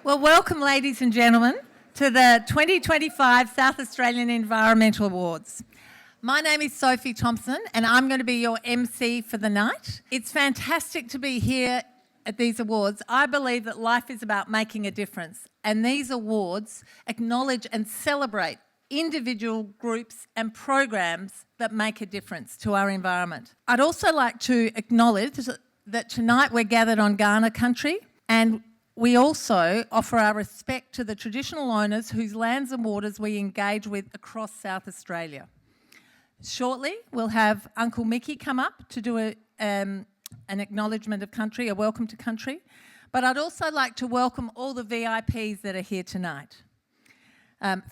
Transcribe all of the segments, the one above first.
Well, welcome, ladies and gentlemen, to the 2025 South Australian Environmental Awards. My name is Sophie Thompson, and I'm going to be your MC for the night. It's fantastic to be here at these awards. I believe that life is about making a difference, and these awards acknowledge and celebrate individual groups and programs that make a difference to our environment. I'd also like to acknowledge that tonight we're gathered on Kaurna country, and we also offer our respect to the traditional owners whose lands and waters we engage with across South Australia. Shortly, we'll have Uncle Mickey come up to do an acknowledgement of country, a welcome to country. But I'd also like to welcome all the VIPs that are here tonight.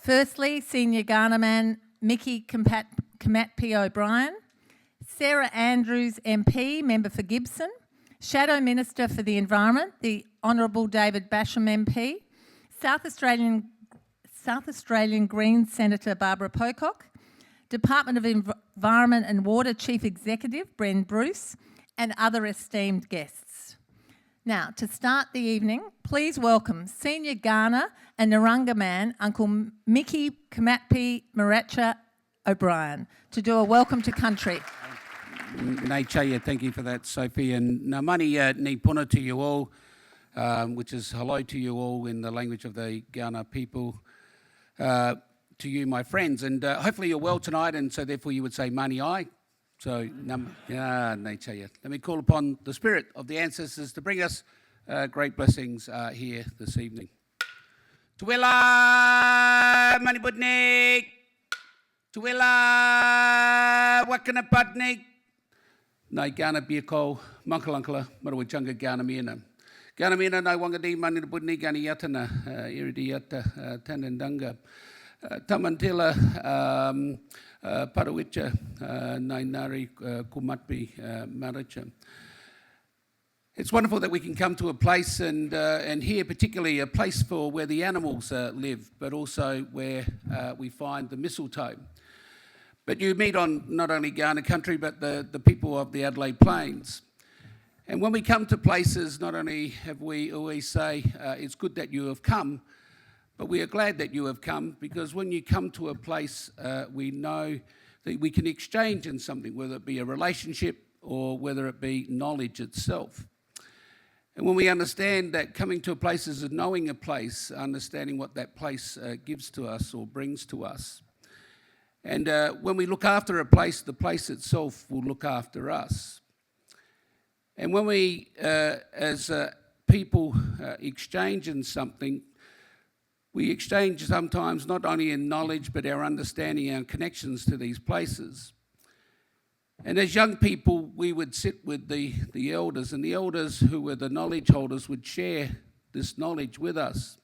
Firstly, Senior Kaurna man Mickey Kamat P. O'Brien, Sarah Andrews MP, Member for Gibson, Shadow Minister for the Environment, the Honourable David Basham MP, South Australian Greens Senator Barbara Pocock, Department of Environment and Water Chief Executive Bren Bruce, and other esteemed guests. Now, to start the evening, please welcome Senior Kaurna and Narungga man Uncle Mickey Kamatpi Maracha O'Brien to do a welcome to country. Thank you for that, Sophie. And Namani ni puna to you all, which is hello to you all in the language of the Kaurna people. To you, my friends. And hopefully you're well tonight, and so therefore you would say mani ai. So, let me call upon the spirit of the ancestors to bring us great blessings here this evening. Tuwela Maniputnik, Tuwela Wakanapatnik, Nai Kaurna Biako, Mankalankala, Marawachanga Kaurna Miena. Kaurna Miena, Nai Wangadi, Maniputnik, Gani Yatana, Iridiata, Tanandanga, Tamantila, Parawicha, Nainari, Kumatpi, Maracha. It's wonderful that we can come to a place and here particularly a place for where the animals live, but also where we find the mistletoe. But you meet on not only Kaurna country, but the people of the Adelaide Plains. And when we come to places, not only have we always say, it's good that you have come, but we are glad that you have come, because when you come to a place, we know that we can exchange in something, whether it be a relationship or whether it be knowledge itself. And when we understand that coming to a place is knowing a place, understanding what that place gives to us or brings to us. And when we look after a place, the place itself will look after us. And when we, as people, exchange in something, we exchange sometimes not only in knowledge, but our understanding, our connections to these places. And as young people, we would sit with the elders, and the elders who were the knowledge holders would share this knowledge with us.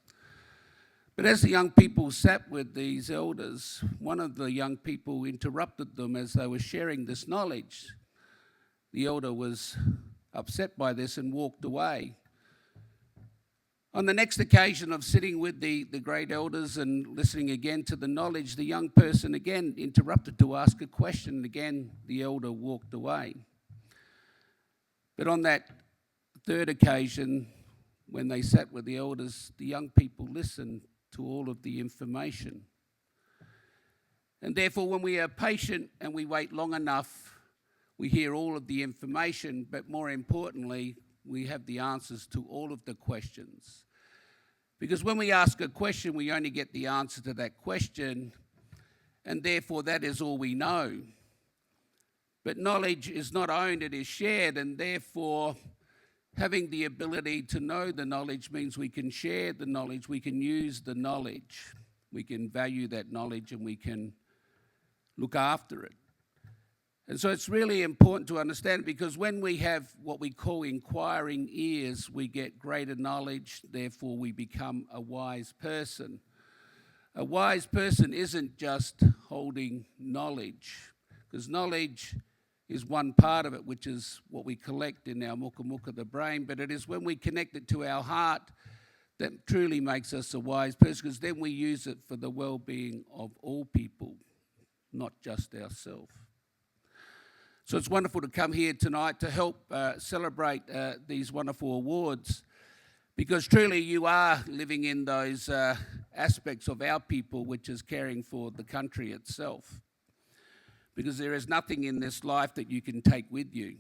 But as the young people sat with these elders, one of the young people interrupted them as they were sharing this knowledge. The elder was upset by this and walked away. On the next occasion of sitting with the great elders and listening again to the knowledge, the young person again interrupted to ask a question, and again the elder walked away. But on that third occasion, when they sat with the elders, the young people listened to all of the information. And therefore, when we are patient and we wait long enough, we hear all of the information, but more importantly, we have the answers to all of the questions. Because when we ask a question, we only get the answer to that question, and therefore that is all we know. But knowledge is not owned, it is shared, and therefore having the ability to know the knowledge means we can share the knowledge, we can use the knowledge, we can value that knowledge, and we can look after it. And so it's really important to understand, because when we have what we call inquiring ears, we get greater knowledge, therefore we become a wise person. A wise person isn't just holding knowledge, because knowledge is one part of it, which is what we collect in our muka muka, the brain, but it is when we connect it to our heart that truly makes us a wise person, because then we use it for the well-being of all people, not just ourselves. So it's wonderful to come here tonight to help celebrate these wonderful awards. because truly you are living in those aspects of our people, which is caring for the country itself. Because there is nothing in this life that you can take with you.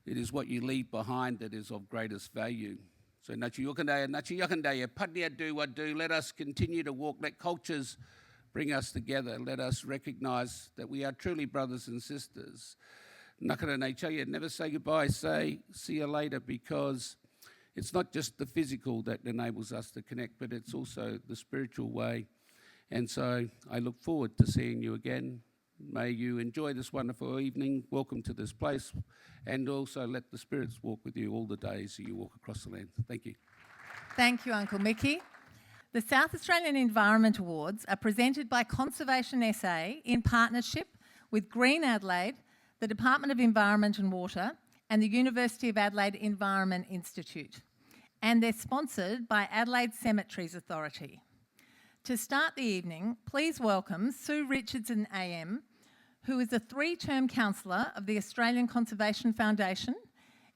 It is what you leave behind that is of greatest value. So nachi yakandaya, padnia do what do, let us continue to walk, let cultures bring us together, let us recognise that we are truly brothers and sisters. Nakara nature, never say goodbye, say see you later, because it's not just the physical that enables us to connect, but it's also the spiritual way. And so I look forward to seeing you again. May you enjoy this wonderful evening. Welcome to this place. And also let the spirits walk with you all the days that you walk across the land. Thank you. Thank you, Uncle Mickey. The South Australian Environment Awards are presented by Conservation SA in partnership with Green Adelaide, the Department of Environment and Water, and the University of Adelaide Environment Institute. And they're sponsored by Adelaide Cemeteries Authority. To start the evening, please welcome Sue Richardson AM, who is a 3-term counsellor of the Australian Conservation Foundation,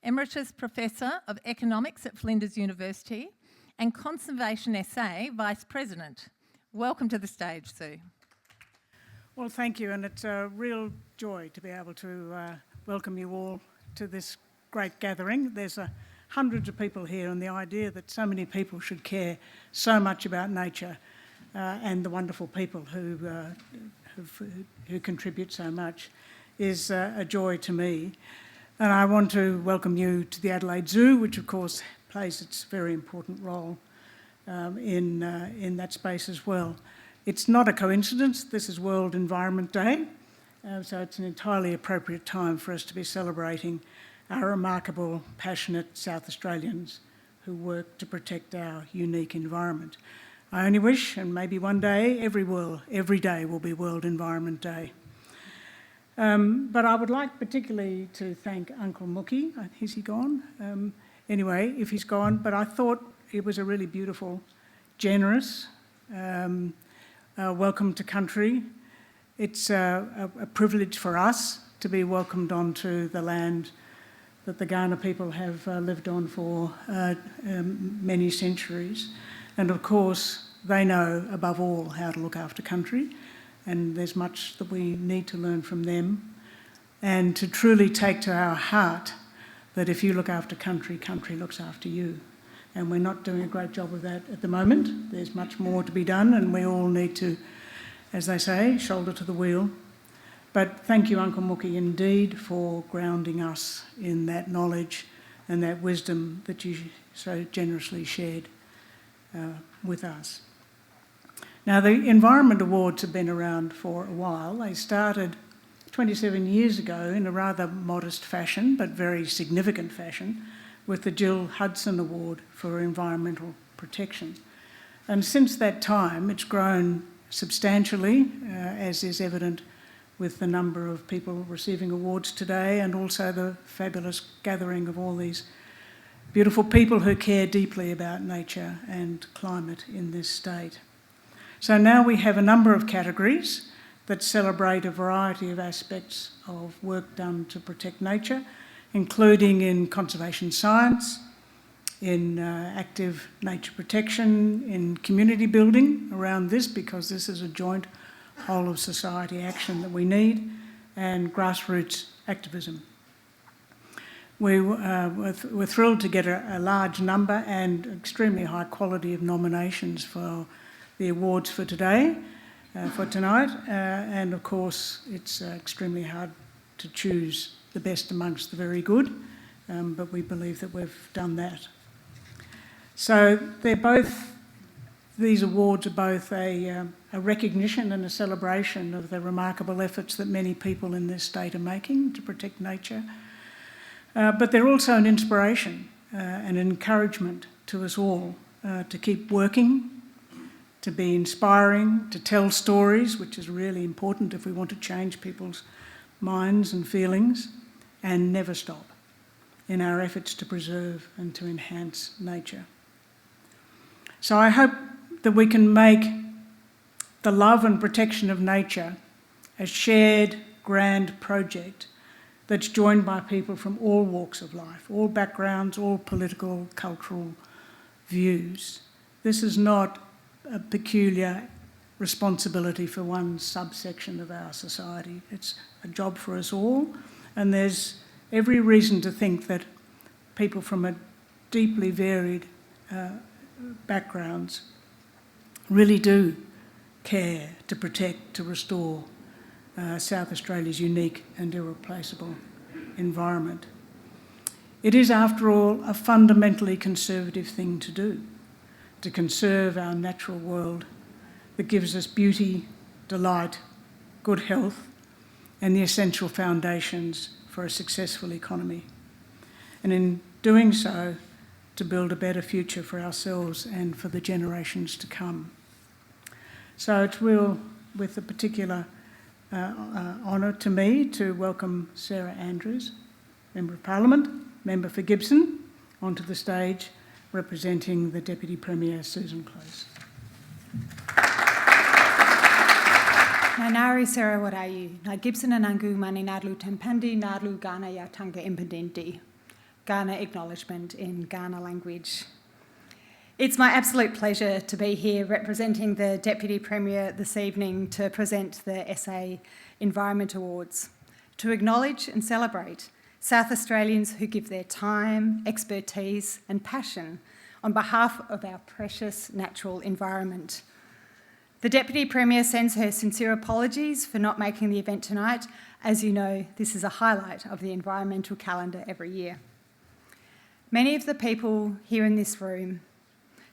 Emeritus Professor of Economics at Flinders University, and Conservation SA Vice President. Welcome to the stage, Sue. Well, thank you, and it's a real joy to be able to welcome you all to this great gathering. There's hundreds of people here, and the idea that so many people should care so much about nature and the wonderful people who contribute so much is a joy to me. And I want to welcome you to the Adelaide Zoo, which of course plays its very important role in that space as well. It's not a coincidence, this is World Environment Day, so it's an entirely appropriate time for us to be celebrating our remarkable, passionate South Australians who work to protect our unique environment. I only wish, and maybe one day, every day will be World Environment Day. But I would like particularly to thank Uncle Mookie. Is he gone? Anyway, if he's gone, but I thought it was a really beautiful, generous welcome to country. It's a privilege for us to be welcomed onto the land that the Kaurna people have lived on for many centuries. And of course, they know above all how to look after country, and there's much that we need to learn from them, and to truly take to our heart that if you look after country, country looks after you. And we're not doing a great job of that at the moment. There's much more to be done, and we all need to, as they say, shoulder to the wheel. But thank you, Uncle Mookie, indeed, for grounding us in that knowledge and that wisdom that you so generously shared with us. Now, the Environment Awards have been around for a while. They started 27 years ago in a rather modest fashion, but very significant fashion, with the Jill Hudson Award for Environmental Protection. And since that time, it's grown substantially, as is evident with the number of people receiving awards today, and also the fabulous gathering of all these beautiful people who care deeply about nature and climate in this state. So now we have a number of categories that celebrate a variety of aspects of work done to protect nature, including in conservation science, in active nature protection, in community building around this, because this is a joint whole of society action that we need, and grassroots activism. We're thrilled to get a large number and extremely high quality of nominations for the awards for today, for tonight, and of course it's extremely hard to choose the best amongst the very good, but we believe that we've done that. So these awards are both a recognition and a celebration of the remarkable efforts that many people in this state are making to protect nature, but they're also an inspiration and an encouragement to us all to keep working, to be inspiring, to tell stories, which is really important if we want to change people's minds and feelings, and never stop in our efforts to preserve and to enhance nature. So I hope that we can make the love and protection of nature a shared, grand project that's joined by people from all walks of life, all backgrounds, all political, cultural views. This is not a peculiar responsibility for one subsection of our society. It's a job for us all, and there's every reason to think that people from a deeply varied backgrounds really do care to protect, to restore South Australia's unique and irreplaceable environment. It is, after all, a fundamentally conservative thing to do, to conserve our natural world that gives us beauty, delight, good health, and the essential foundations for a successful economy. And in doing so, to build a better future for ourselves and for the generations to come. So it's with a particular honour to me to welcome Sarah Andrews, Member of Parliament, Member for Gibson, onto the stage, representing the Deputy Premier, Susan Close. Nari Sarah Warayu, na Gibson and Angu mani nadlu tempandi nadlu Ghana yatanga impedenti. Ghana acknowledgement in Ghana language. It's my absolute pleasure to be here representing the Deputy Premier this evening to present the SA Environment Awards, to acknowledge and celebrate South Australians who give their time, expertise and passion on behalf of our precious natural environment. The Deputy Premier sends her sincere apologies for not making the event tonight. As you know, this is a highlight of the environmental calendar every year. Many of the people here in this room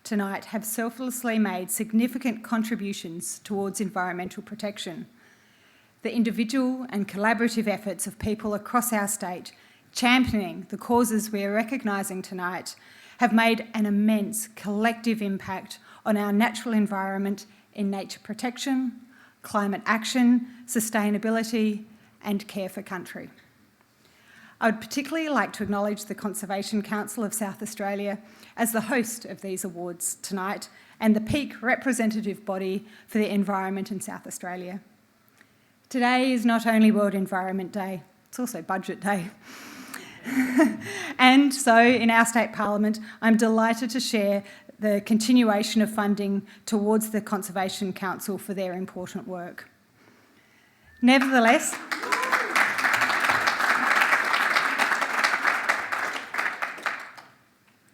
tonight have selflessly made significant contributions towards environmental protection. The individual and collaborative efforts of people across our state championing the causes we are recognising tonight have made an immense collective impact on our natural environment in nature protection, climate action, sustainability and care for country. I would particularly like to acknowledge the Conservation Council of South Australia as the host of these awards tonight and the peak representative body for the environment in South Australia. Today is not only World Environment Day, it's also Budget Day. And so in our state parliament, I'm delighted to share the continuation of funding towards the Conservation Council for their important work. Nevertheless,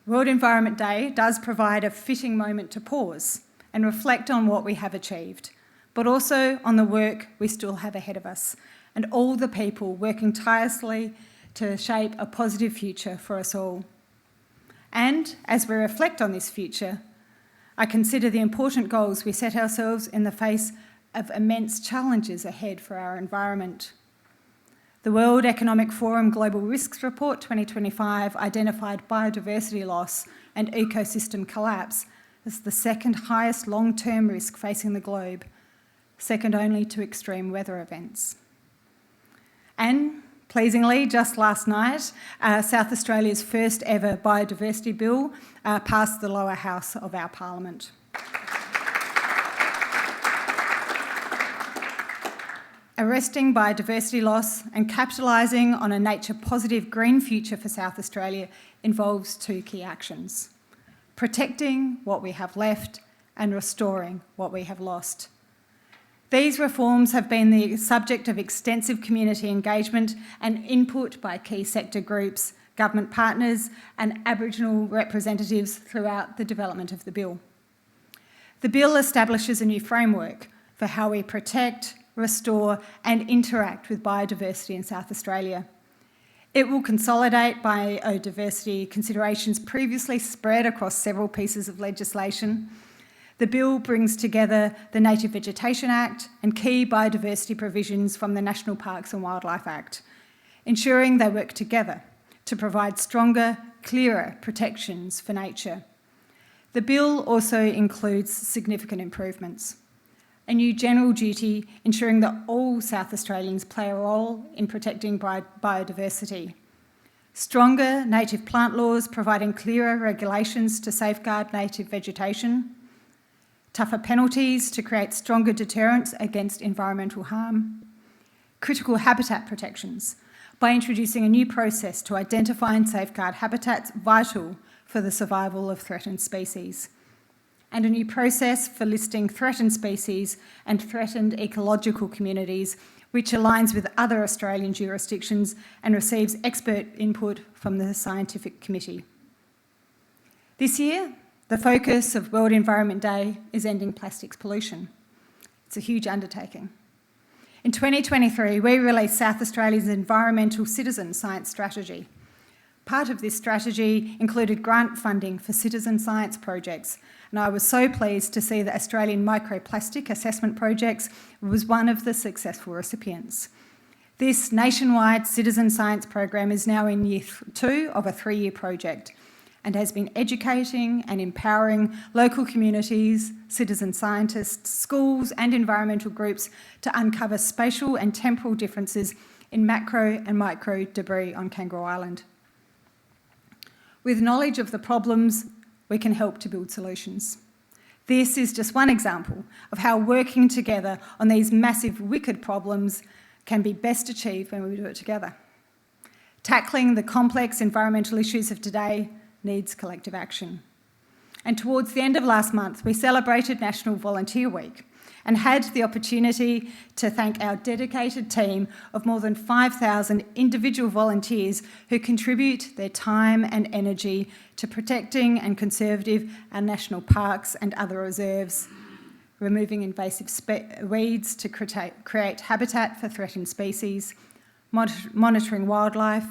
World Environment Day does provide a fitting moment to pause and reflect on what we have achieved, but also on the work we still have ahead of us and all the people working tirelessly to shape a positive future for us all. And as we reflect on this future, I consider the important goals we set ourselves in the face of immense challenges ahead for our environment. The World Economic Forum Global Risks Report 2025 identified biodiversity loss and ecosystem collapse as the second highest long-term risk facing the globe, second only to extreme weather events. And pleasingly, just last night, South Australia's first ever biodiversity bill passed the lower house of our parliament. Arresting biodiversity loss and capitalising on a nature-positive green future for South Australia involves two key actions: protecting what we have left and restoring what we have lost. These reforms have been the subject of extensive community engagement and input by key sector groups, government partners and Aboriginal representatives throughout the development of the bill. The bill establishes a new framework for how we protect, restore and interact with biodiversity in South Australia. It will consolidate biodiversity considerations previously spread across several pieces of legislation. The bill brings together the Native Vegetation Act and key biodiversity provisions from the National Parks and Wildlife Act, ensuring they work together to provide stronger, clearer protections for nature. The bill also includes significant improvements: a new general duty ensuring that all South Australians play a role in protecting biodiversity, stronger native plant laws providing clearer regulations to safeguard native vegetation, tougher penalties to create stronger deterrents against environmental harm, critical habitat protections by introducing a new process to identify and safeguard habitats vital for the survival of threatened species, and a new process for listing threatened species and threatened ecological communities, which aligns with other Australian jurisdictions and receives expert input from the Scientific Committee. This year, the focus of World Environment Day is ending plastics pollution. It's a huge undertaking. In 2023, we released South Australia's Environmental Citizen Science Strategy. Part of this strategy included grant funding for citizen science projects, and I was so pleased to see that Australian Microplastic Assessment Projects was one of the successful recipients. This nationwide citizen science program is now in year 2 of a 3-year project and has been educating and empowering local communities, citizen scientists, schools and environmental groups to uncover spatial and temporal differences in macro and micro debris on Kangaroo Island. With knowledge of the problems, we can help to build solutions. This is just one example of how working together on these massive, wicked problems can be best achieved when we do it together. Tackling the complex environmental issues of today needs collective action. And towards the end of last month, we celebrated National Volunteer Week and had the opportunity to thank our dedicated team of more than 5,000 individual volunteers who contribute their time and energy to protecting and conserving our national parks and other reserves, removing invasive weeds to create habitat for threatened species, monitoring wildlife,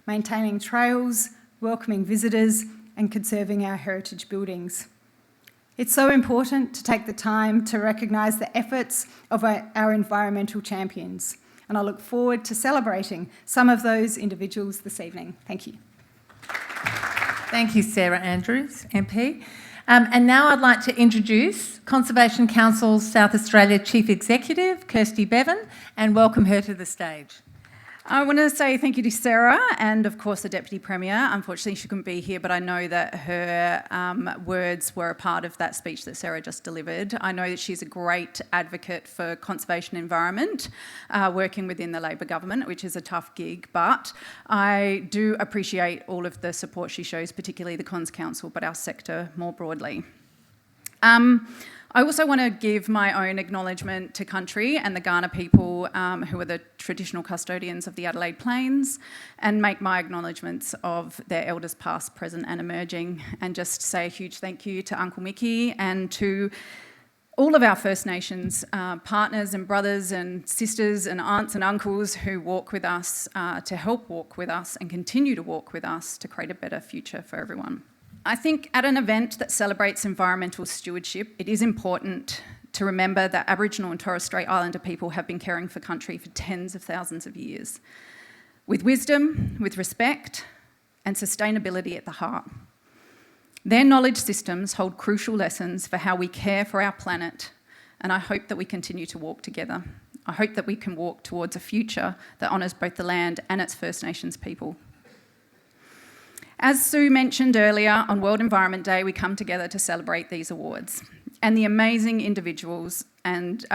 maintaining trails, welcoming visitors, and conserving our heritage buildings. It's so important to take the time to recognise the efforts of our environmental champions, and I look forward to celebrating some of those individuals this evening. Thank you. Thank you, Sarah Andrews, MP. And now I'd like to introduce Conservation Council's South Australia Chief Executive, Kirsty Bevan, and welcome her to the stage. I want to say thank you to Sarah and, of course, the Deputy Premier. Unfortunately, she couldn't be here, but I know that her words were a part of that speech that Sarah just delivered. I know that she's a great advocate for conservation environment, working within the Labor government, which is a tough gig, but I do appreciate all of the support she shows, particularly the Cons Council, but our sector more broadly. I also want to give my own acknowledgement to Country and the Kaurna people who are the traditional custodians of the Adelaide Plains, and make my acknowledgements of their elders past, present and emerging, and just say a huge thank you to Uncle Mickey and to all of our First Nations partners and brothers and sisters and aunts and uncles who walk with us, to help walk with us and continue to walk with us to create a better future for everyone. I think at an event that celebrates environmental stewardship, it is important to remember that Aboriginal and Torres Strait Islander people have been caring for Country for tens of thousands of years, with wisdom, with respect, and sustainability at the heart. Their knowledge systems hold crucial lessons for how we care for our planet, and I hope that we continue to walk together. I hope that we can walk towards a future that honours both the land and its First Nations people. As Sue mentioned earlier, on World Environment Day, we come together to celebrate these awards and the amazing individuals and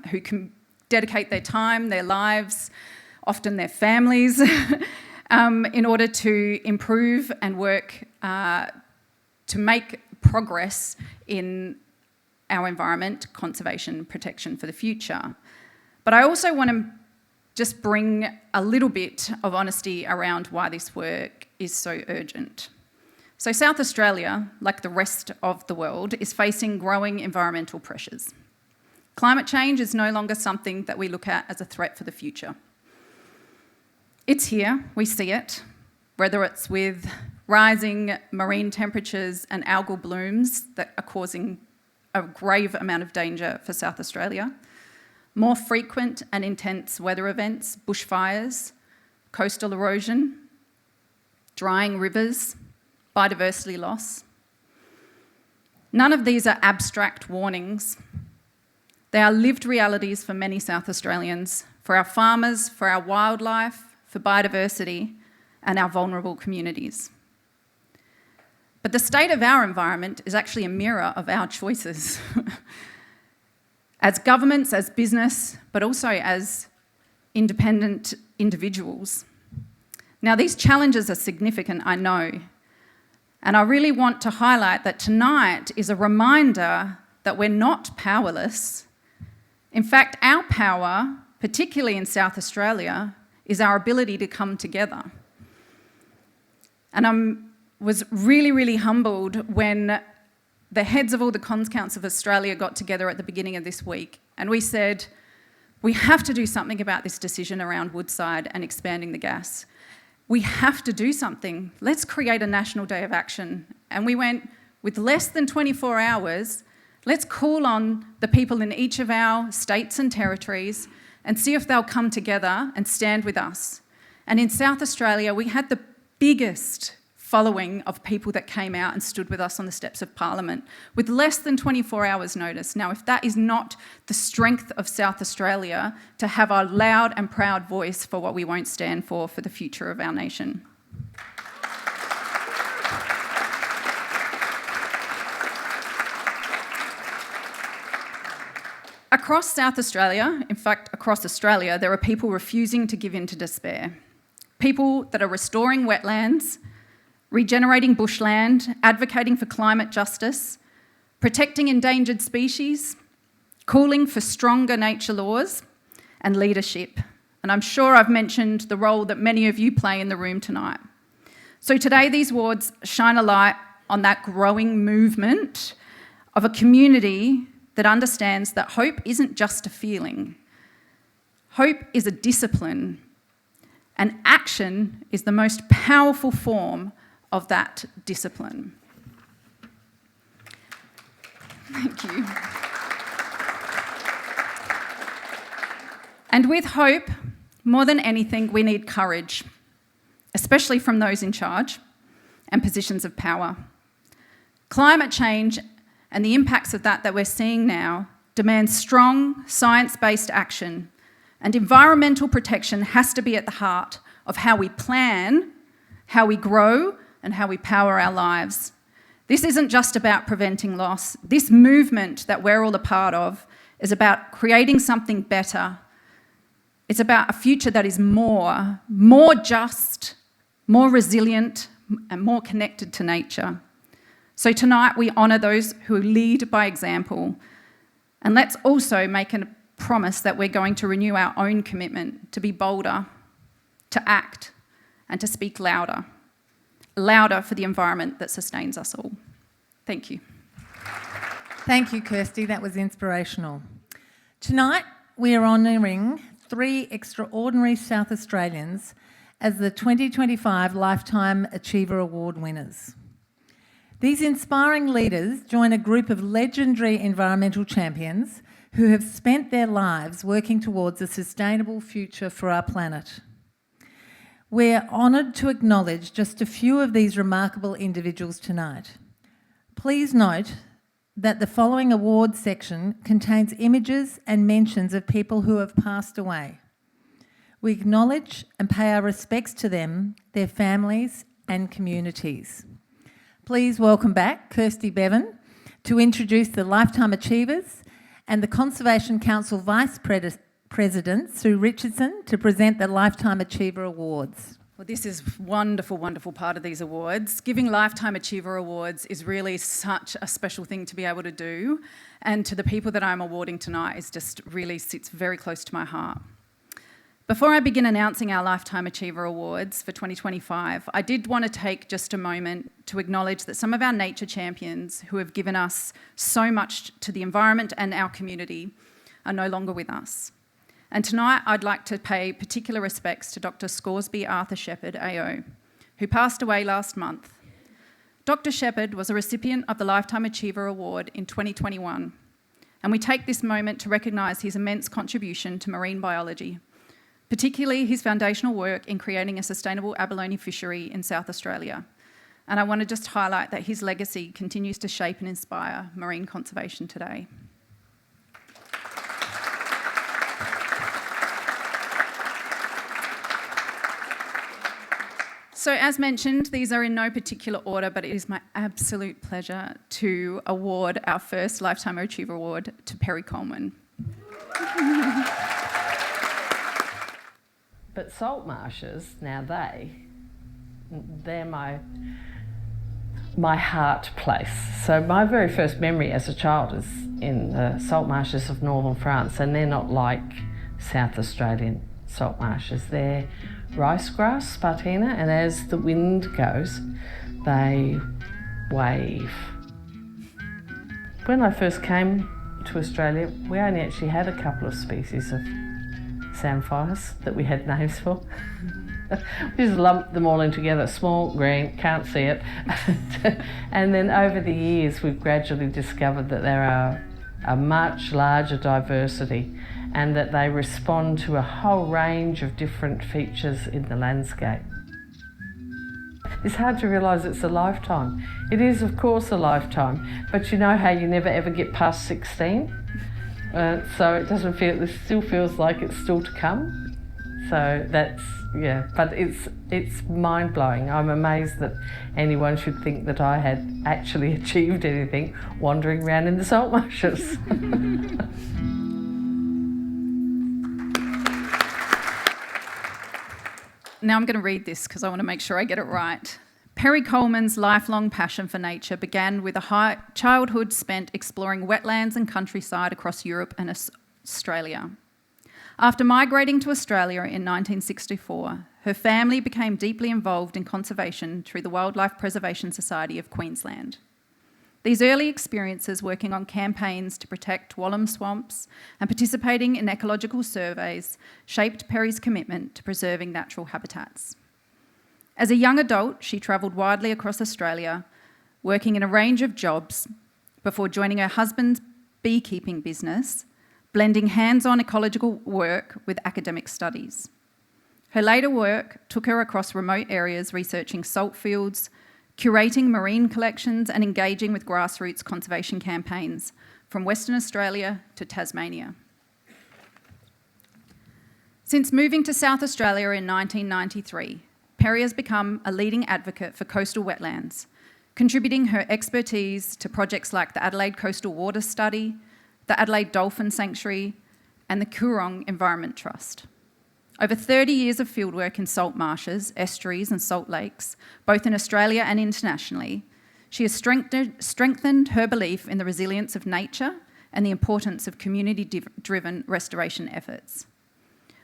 who can dedicate their time, their lives, often their families, in order to improve and work to make progress in our environment, conservation, protection for the future. But I also want to just bring a little bit of honesty around why this work is so urgent. So South Australia, like the rest of the world, is facing growing environmental pressures. Climate change is no longer something that we look at as a threat for the future. It's here, we see it, whether it's with rising marine temperatures and algal blooms that are causing a grave amount of danger for South Australia, more frequent and intense weather events, bushfires, coastal erosion, drying rivers, biodiversity loss. None of these are abstract warnings. They are lived realities for many South Australians, for our farmers, for our wildlife, for biodiversity, and our vulnerable communities. But the state of our environment is actually a mirror of our choices. As governments, as business, but also as independent individuals. Now, these challenges are significant, I know, And I really want to highlight that tonight is a reminder that we're not powerless. In fact, our power, particularly in South Australia, is our ability to come together. And I was really, really humbled when the heads of all the Cons Counts of Australia got together at the beginning of this week, and we said, we have to do something about this decision around Woodside and expanding the gas. We have to do something. Let's create a national day of action. And we went, with less than 24 hours, let's call on the people in each of our states and territories and see if they'll come together and stand with us. And in South Australia, we had the biggest following of people that came out and stood with us on the steps of Parliament with less than 24 hours notice. Now, if that is not the strength of South Australia to have our loud and proud voice for what we won't stand for the future of our nation. Across South Australia, in fact, across Australia, there are people refusing to give in to despair. People that are restoring wetlands, regenerating bushland, advocating for climate justice, protecting endangered species, calling for stronger nature laws and leadership. And I'm sure I've mentioned the role that many of you play in the room tonight. So today these awards shine a light on that growing movement of a community that understands that hope isn't just a feeling. Hope is a discipline, and action is the most powerful form of that discipline. Thank you. And with hope, more than anything, we need courage, especially from those in charge and positions of power. Climate change and the impacts of that we're seeing now demand strong, science-based action, and environmental protection has to be at the heart of how we plan, how we grow, and how we power our lives. This isn't just about preventing loss. This movement that we're all a part of is about creating something better. It's about a future that is more just, more resilient, and more connected to nature. So tonight we honour those who lead by example, and let's also make a promise that we're going to renew our own commitment to be bolder, to act, and to speak louder for the environment that sustains us all. Thank you. Thank you, Kirsty. That was inspirational. Tonight, we are honouring 3 extraordinary South Australians as the 2025 Lifetime Achiever Award winners. These inspiring leaders join a group of legendary environmental champions who have spent their lives working towards a sustainable future for our planet. We're honoured to acknowledge just a few of these remarkable individuals tonight. Please note that the following awards section contains images and mentions of people who have passed away. We acknowledge and pay our respects to them, their families and communities. Please welcome back Kirsty Bevan to introduce the Lifetime Achievers and the Conservation Council Vice President Sue Richardson to present the Lifetime Achiever Awards. Well, this is a wonderful, wonderful part of these awards. Giving Lifetime Achiever Awards is really such a special thing to be able to do, and to the people that I'm awarding tonight is just really sits very close to my heart. Before I begin announcing our Lifetime Achiever Awards for 2025, I did want to take just a moment to acknowledge that some of our nature champions who have given us so much to the environment and our community are no longer with us. And tonight I'd like to pay particular respects to Dr. Scoresby Arthur Shepherd, AO, who passed away last month. Dr. Shepherd was a recipient of the Lifetime Achiever Award in 2021, and we take this moment to recognise his immense contribution to marine biology, particularly his foundational work in creating a sustainable abalone fishery in South Australia. And I want to just highlight that his legacy continues to shape and inspire marine conservation today. So as mentioned, these are in no particular order, but it is my absolute pleasure to award our first Lifetime Achiever Award to Peri Coleman. But salt marshes, now they're my my heart place. So my very first memory as a child is in the salt marshes of northern France, and they're not like South Australian salt marshes. They're rice grass, spartina, and as the wind goes, they wave. When I first came to Australia, we only actually had a couple of species of samphires that we had names for. We just lumped them all in together, small, green, can't see it. And then over the years, we've gradually discovered that there are a much larger diversity and that they respond to a whole range of different features in the landscape. It's hard to realise it's a lifetime. It is, of course, a lifetime, but you know how you never ever get past 16? So it doesn't feel, it still feels like it's still to come. So that's, yeah, but it's mind-blowing. I'm amazed that anyone should think that I had actually achieved anything wandering around in the salt marshes. Now I'm going to read this because I want to make sure I get it right. Peri Coleman's lifelong passion for nature began with a childhood spent exploring wetlands and countryside across Europe and Australia. After migrating to Australia in 1964, her family became deeply involved in conservation through the Wildlife Preservation Society of Queensland. These early experiences working on campaigns to protect Wallam swamps and participating in ecological surveys shaped Peri's commitment to preserving natural habitats. As a young adult, she travelled widely across Australia, working in a range of jobs before joining her husband's beekeeping business, blending hands-on ecological work with academic studies. Her later work took her across remote areas researching salt fields, curating marine collections and engaging with grassroots conservation campaigns from Western Australia to Tasmania. Since moving to South Australia in 1993, Peri has become a leading advocate for coastal wetlands, contributing her expertise to projects like the Adelaide Coastal Water Study, the Adelaide Dolphin Sanctuary, and the Coorong Environment Trust. Over 30 years of fieldwork in salt marshes, estuaries and salt lakes, both in Australia and internationally, she has strengthened her belief in the resilience of nature and the importance of community-driven restoration efforts.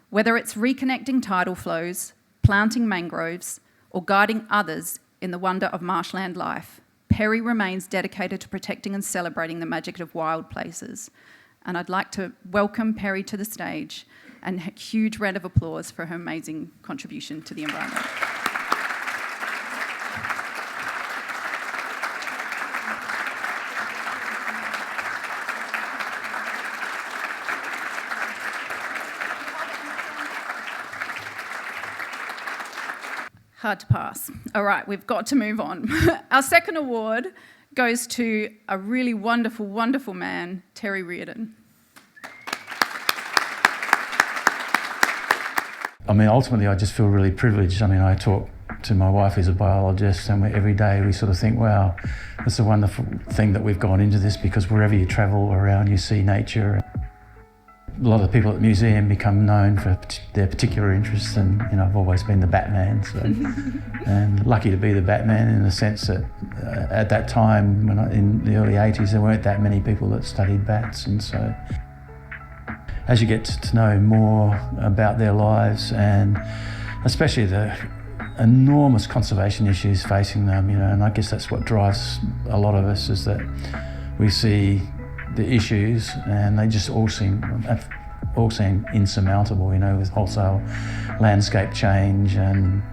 Whether it's reconnecting tidal flows, planting mangroves, or guiding others in the wonder of marshland life, Peri remains dedicated to protecting and celebrating the magic of wild places. And I'd like to welcome Peri to the stage and a huge round of applause for her amazing contribution to the environment. Hard to pass. All right, we've got to move on. Our second award goes to a really wonderful, wonderful man, Terry Reardon. I mean, ultimately, I just feel really privileged. I mean, I talk to my wife, who's a biologist, and every day we sort of think, wow, it's a wonderful thing that we've gone into this, because wherever you travel around, you see nature. A lot of the people at the museum become known for their particular interests, and I've always been the Batman, so and lucky to be the Batman in the sense that at that time, in the early 80s, there weren't that many people that studied bats, and so as you get to know more about their lives, and especially the enormous conservation issues facing them, and I guess that's what drives a lot of us, is that we see the issues and they just all seem insurmountable, with wholesale landscape change and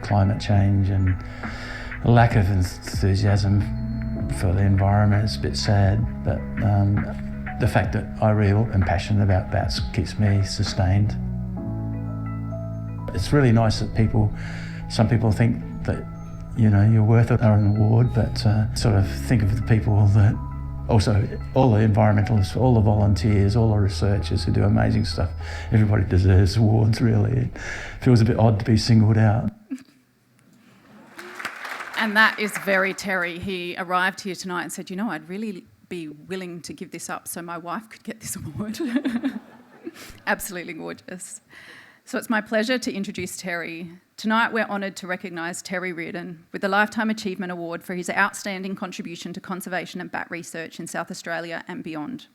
climate change and a lack of enthusiasm for the environment. It's a bit sad, but the fact that I really am passionate about bats keeps me sustained. It's really nice that some people think that, you're worth an award, but sort of think of the people that also, all the environmentalists, all the volunteers, all the researchers who do amazing stuff. Everybody deserves awards, really. It feels a bit odd to be singled out. And that is very Terry. He arrived here tonight and said, I'd really be willing to give this up so my wife could get this award. Absolutely gorgeous. So it's my pleasure to introduce Terry. Tonight we're honoured to recognise Terry Reardon with the Lifetime Achievement Award for his outstanding contribution to conservation and bat research in South Australia and beyond.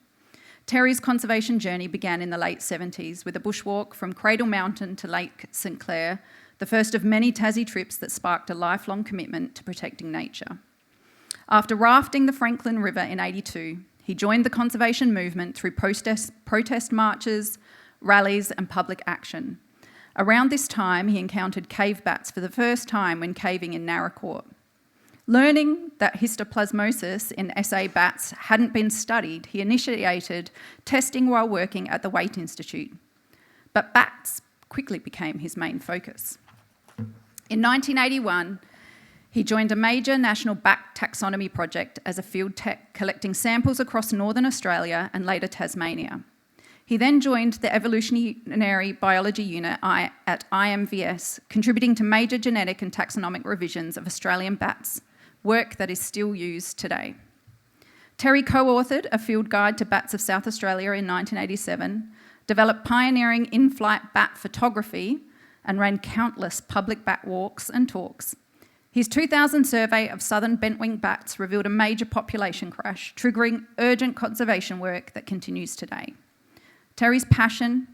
Terry's conservation journey began in the late 70s with a bushwalk from Cradle Mountain to Lake St Clair, the first of many Tassie trips that sparked a lifelong commitment to protecting nature. After rafting the Franklin River in '82, he joined the conservation movement through protest marches, rallies and public action. Around this time, he encountered cave bats for the first time when caving in Narracourt. Learning that histoplasmosis in SA bats hadn't been studied, he initiated testing while working at the Waite Institute. But bats quickly became his main focus. In 1981, he joined a major national bat taxonomy project as a field tech, collecting samples across Northern Australia and later Tasmania. He then joined the Evolutionary Biology Unit at IMVS, contributing to major genetic and taxonomic revisions of Australian bats, work that is still used today. Terry co-authored a field guide to bats of South Australia in 1987, developed pioneering in-flight bat photography, and ran countless public bat walks and talks. His 2000 survey of southern bent-winged bats revealed a major population crash, triggering urgent conservation work that continues today. Terry's passion,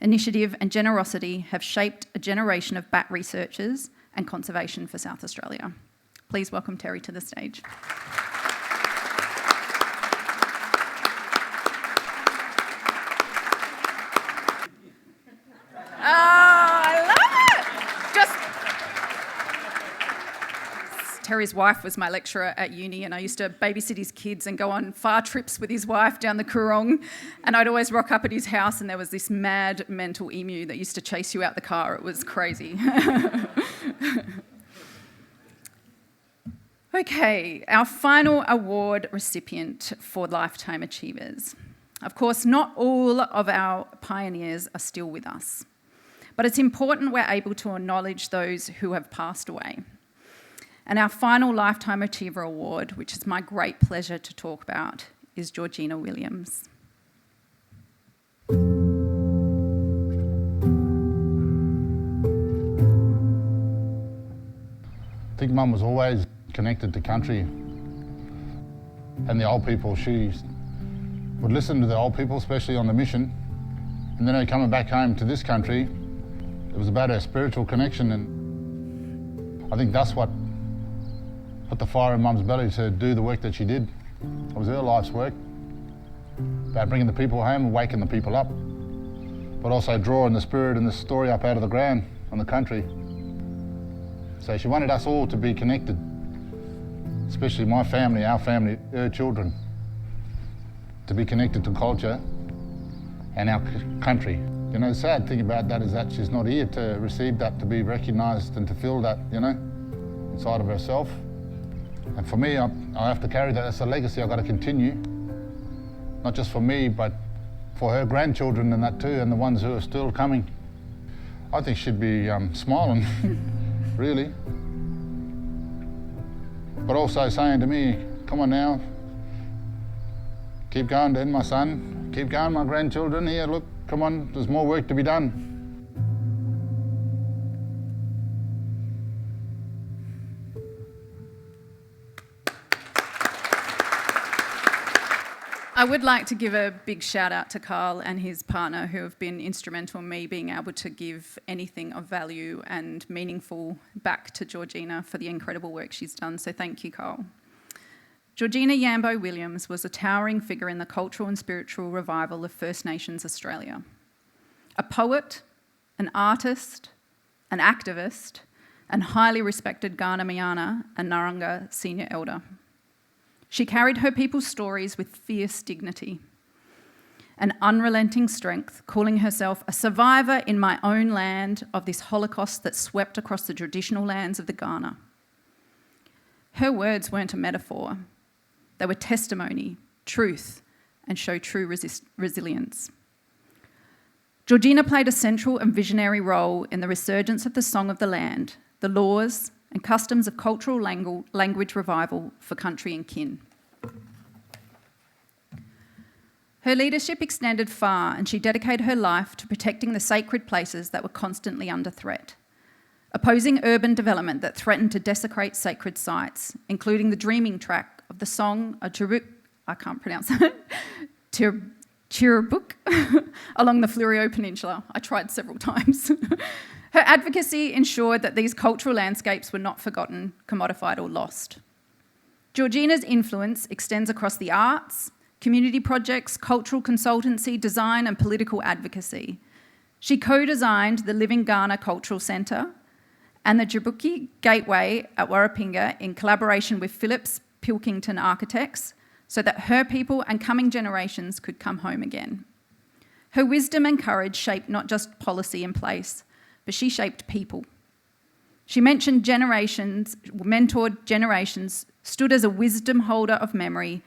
initiative and generosity have shaped a generation of bat researchers and conservation for South Australia. Please welcome Terry to the stage. Terry's wife was my lecturer at uni, and I used to babysit his kids and go on far trips with his wife down the Coorong, and I'd always rock up at his house and there was this mad mental emu that used to chase you out the car. It was crazy. Okay, our final award recipient for Lifetime Achievers. Of course, not all of our pioneers are still with us, but it's important we're able to acknowledge those who have passed away. And our final Lifetime Achiever Award, which is my great pleasure to talk about, is Georgina Williams. I think Mum was always connected to country and the old people. She would listen to the old people, especially on the mission, and then coming back home to this country, it was about her spiritual connection, and I think that's what put the fire in Mum's belly to do the work that she did. It was her life's work, about bringing the people home and waking the people up, but also drawing the spirit and the story up out of the ground on the country. So she wanted us all to be connected, especially my family, our family, her children, to be connected to culture and our country. You know, the sad thing about that is that she's not here to receive that, to be recognised and to feel that, you know, inside of herself. And for me, I have to carry that. That's a legacy I've got to continue, not just for me, but for her grandchildren and that too, and the ones who are still coming. I think she'd be smiling, really. But also saying to me, come on now, keep going then, my son. Keep going, my grandchildren. Here, look, come on, there's more work to be done. I would like to give a big shout out to Carl and his partner, who have been instrumental in me being able to give anything of value and meaningful back to Georgina for the incredible work she's done. So thank you, Carl. Georgina Yambo Williams was a towering figure in the cultural and spiritual revival of First Nations Australia. A poet, an artist, an activist, and highly respected Kaurna Mayana and Naranga senior elder. She carried her people's stories with fierce dignity and unrelenting strength, calling herself a survivor in my own land of this Holocaust that swept across the traditional lands of the Kaurna. Her words weren't a metaphor. They were testimony, truth, and show true resilience. Georgina played a central and visionary role in the resurgence of the Song of the Land, the laws and customs of cultural language revival for country and kin. Her leadership extended far, and she dedicated her life to protecting the sacred places that were constantly under threat, opposing urban development that threatened to desecrate sacred sites, including the dreaming track of the song I can't pronounce it, Tirabuk, along the Fleurieu Peninsula. I tried several times. Her advocacy ensured that these cultural landscapes were not forgotten, commodified or lost. Georgina's influence extends across the arts, community projects, cultural consultancy, design and political advocacy. She co-designed the Living Ghana Cultural Centre and the Djibouti Gateway at Warapinga in collaboration with Phillips Pilkington Architects so that her people and coming generations could come home again. Her wisdom and courage shaped not just policy in place, but she shaped people. She mentored generations, stood as a wisdom holder of memory,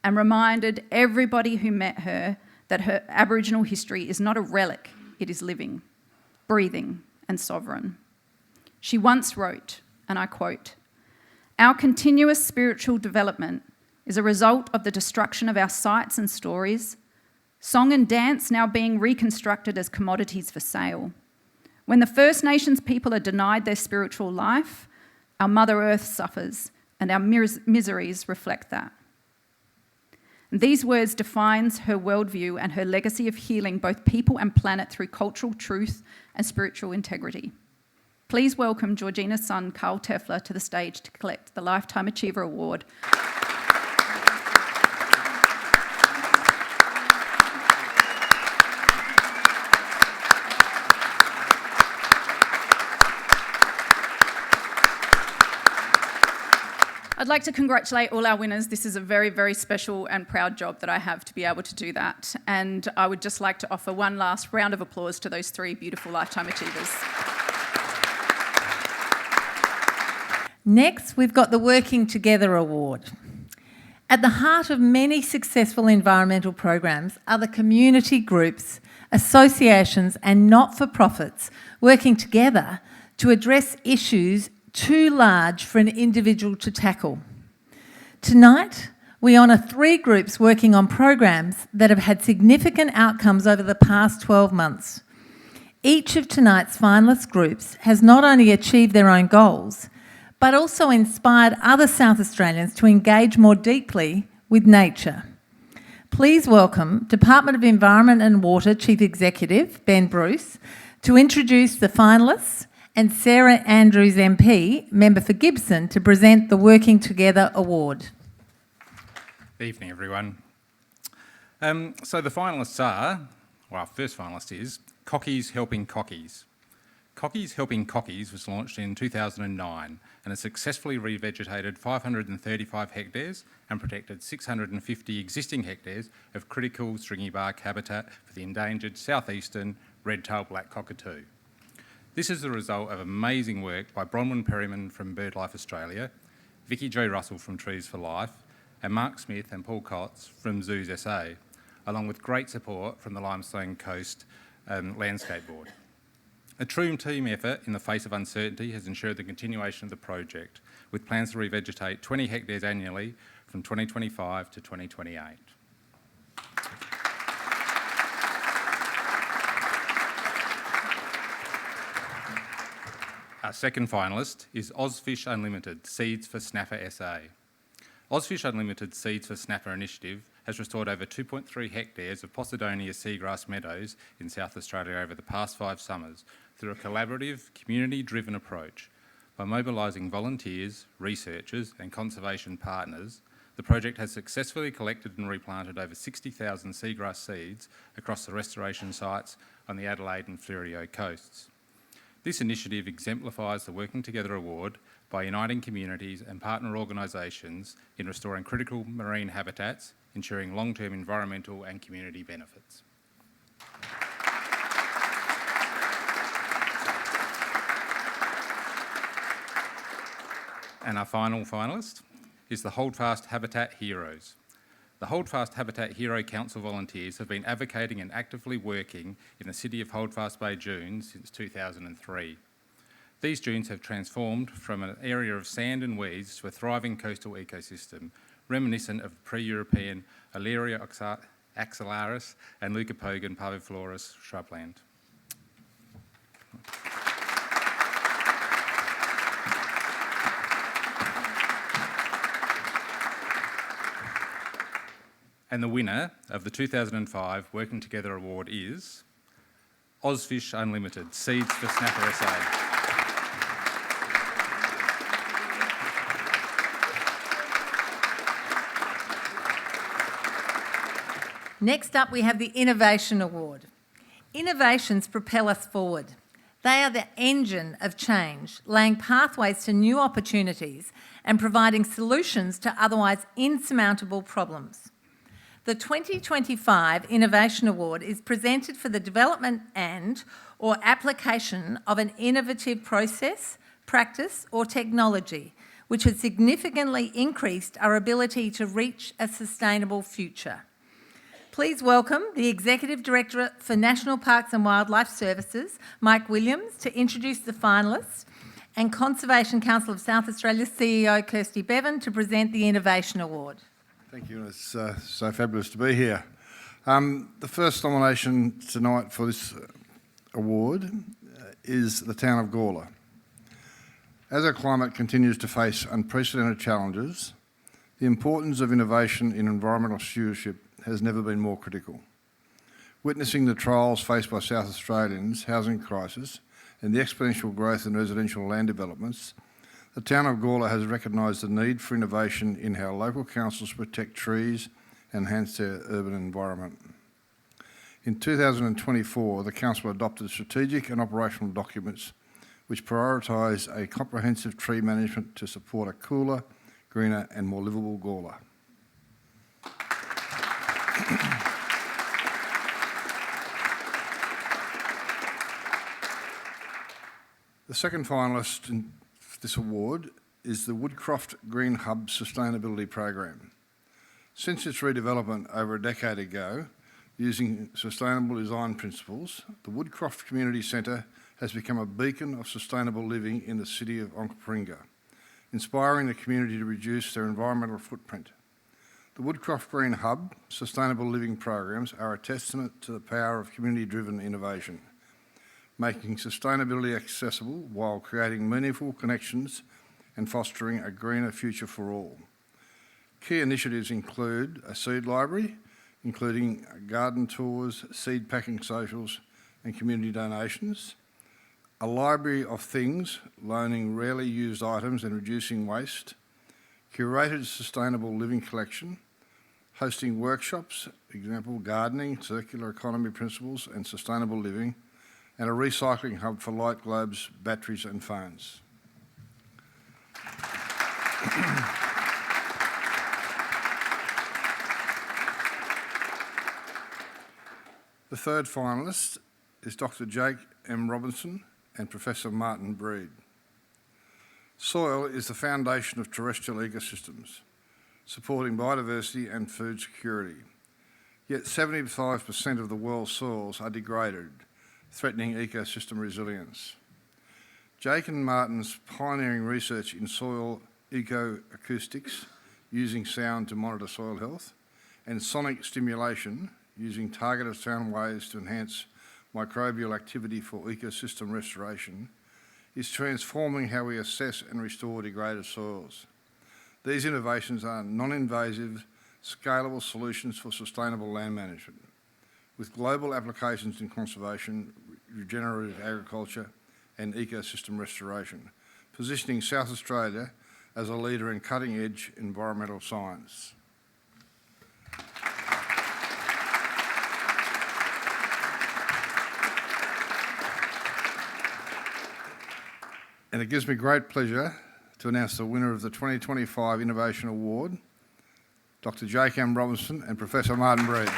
and reminded everybody who met her that her Aboriginal history is not a relic, it is living, breathing, and sovereign. She once wrote, and I quote, "Our continuous spiritual development is a result of the destruction of our sites and stories, song and dance now being reconstructed as commodities for sale. When the First Nations people are denied their spiritual life, our Mother Earth suffers, and our miseries reflect that." And these words defines her worldview and her legacy of healing both people and planet through cultural truth and spiritual integrity. Please welcome Georgina's son, Carl Teffler, to the stage to collect the Lifetime Achiever Award. I'd like to congratulate all our winners. This is a very, very special and proud job that I have to be able to do that. And I would just like to offer one last round of applause to those three beautiful Lifetime Achievers. Next, we've got the Working Together Award. At the heart of many successful environmental programs are the community groups, associations and not-for-profits working together to address issues too large for an individual to tackle. Tonight, we honour 3 groups working on programs that have had significant outcomes over the past 12 months. Each of tonight's finalist groups has not only achieved their own goals, but also inspired other South Australians to engage more deeply with nature. Please welcome Department of Environment and Water Chief Executive, Ben Bruce, to introduce the finalists, and Sarah Andrews MP, member for Gibson, to present the Working Together Award. Good evening, everyone. So the finalists are, well, first finalist is Cockies Helping Cockies. Cockies Helping Cockies was launched in 2009 and has successfully revegetated 535 hectares and protected 650 existing hectares of critical stringy bark habitat for the endangered southeastern red-tailed black cockatoo. This is the result of amazing work by Bronwyn Perryman from BirdLife Australia, Vicky Jo Russell from Trees for Life, and Mark Smith and Paul Kotz from Zoos SA, along with great support from the Limestone Coast Landscape Board. A true team effort in the face of uncertainty has ensured the continuation of the project, with plans to revegetate 20 hectares annually from 2025 to 2028. Our second finalist is OzFish Unlimited, Seeds for Snapper SA. OzFish Unlimited Seeds for Snapper initiative has restored over 2.3 hectares of Posidonia seagrass meadows in South Australia over the past 5 summers through a collaborative, community-driven approach. By mobilising volunteers, researchers and conservation partners, the project has successfully collected and replanted over 60,000 seagrass seeds across the restoration sites on the Adelaide and Fleurieu coasts. This initiative exemplifies the Working Together Award by uniting communities and partner organisations in restoring critical marine habitats, ensuring long-term environmental and community benefits. And our final finalist is the Holdfast Habitat Heroes. The Holdfast Habitat Hero Council volunteers have been advocating and actively working in the city of Holdfast Bay dunes since 2003. These dunes have transformed from an area of sand and weeds to a thriving coastal ecosystem, reminiscent of pre-European Illyria Axillaris, and Leucopogon parviflorus shrubland. And the winner of the 2005 Working Together Award is OzFish Unlimited, Seeds for Snapper SA. Next up, we have the Innovation Award. Innovations propel us forward. They are the engine of change, laying pathways to new opportunities and providing solutions to otherwise insurmountable problems. The 2025 Innovation Award is presented for the development or application of an innovative process, practice or technology which has significantly increased our ability to reach a sustainable future. Please welcome the Executive Director for National Parks and Wildlife Services, Mike Williams, to introduce the finalists, and Conservation Council of South Australia's CEO, Kirsty Bevan, to present the Innovation Award. Thank you. It's so fabulous to be here. The first nomination tonight for this award is the town of Gawler. As our climate continues to face unprecedented challenges, the importance of innovation in environmental stewardship has never been more critical. Witnessing the trials faced by South Australians' housing crisis and the exponential growth in residential land developments, the town of Gawler has recognised the need for innovation in how local councils protect trees and enhance their urban environment. In 2024, the council adopted strategic and operational documents which prioritise a comprehensive tree management to support a cooler, greener and more livable Gawler. The second finalist in this award is the Woodcroft Green Hub Sustainability Program. Since its redevelopment over a decade ago, using sustainable design principles, the Woodcroft Community Centre has become a beacon of sustainable living in the city of Onkaparinga, inspiring the community to reduce their environmental footprint. The Woodcroft Green Hub Sustainable Living programs are a testament to the power of community-driven innovation, making sustainability accessible while creating meaningful connections and fostering a greener future for all. Key initiatives include a seed library, including garden tours, seed packing socials and community donations, a library of things, loaning rarely used items and reducing waste, curated sustainable living collection, hosting workshops, example gardening, circular economy principles and sustainable living, and a recycling hub for light globes, batteries and phones. The third finalist is Dr. Jake M. Robinson and Professor Martin Breed. Soil is the foundation of terrestrial ecosystems, supporting biodiversity and food security. Yet 75% of the world's soils are degraded, threatening ecosystem resilience. Jake and Martin's pioneering research in soil ecoacoustics, using sound to monitor soil health, and sonic stimulation, using targeted sound waves to enhance microbial activity for ecosystem restoration, is transforming how we assess and restore degraded soils. These innovations are non-invasive, scalable solutions for sustainable land management, with global applications in conservation, regenerative agriculture and ecosystem restoration, positioning South Australia as a leader in cutting-edge environmental science. And it gives me great pleasure to announce the winner of the 2025 Innovation Award, Dr. Jake M. Robinson and Professor Martin Breed.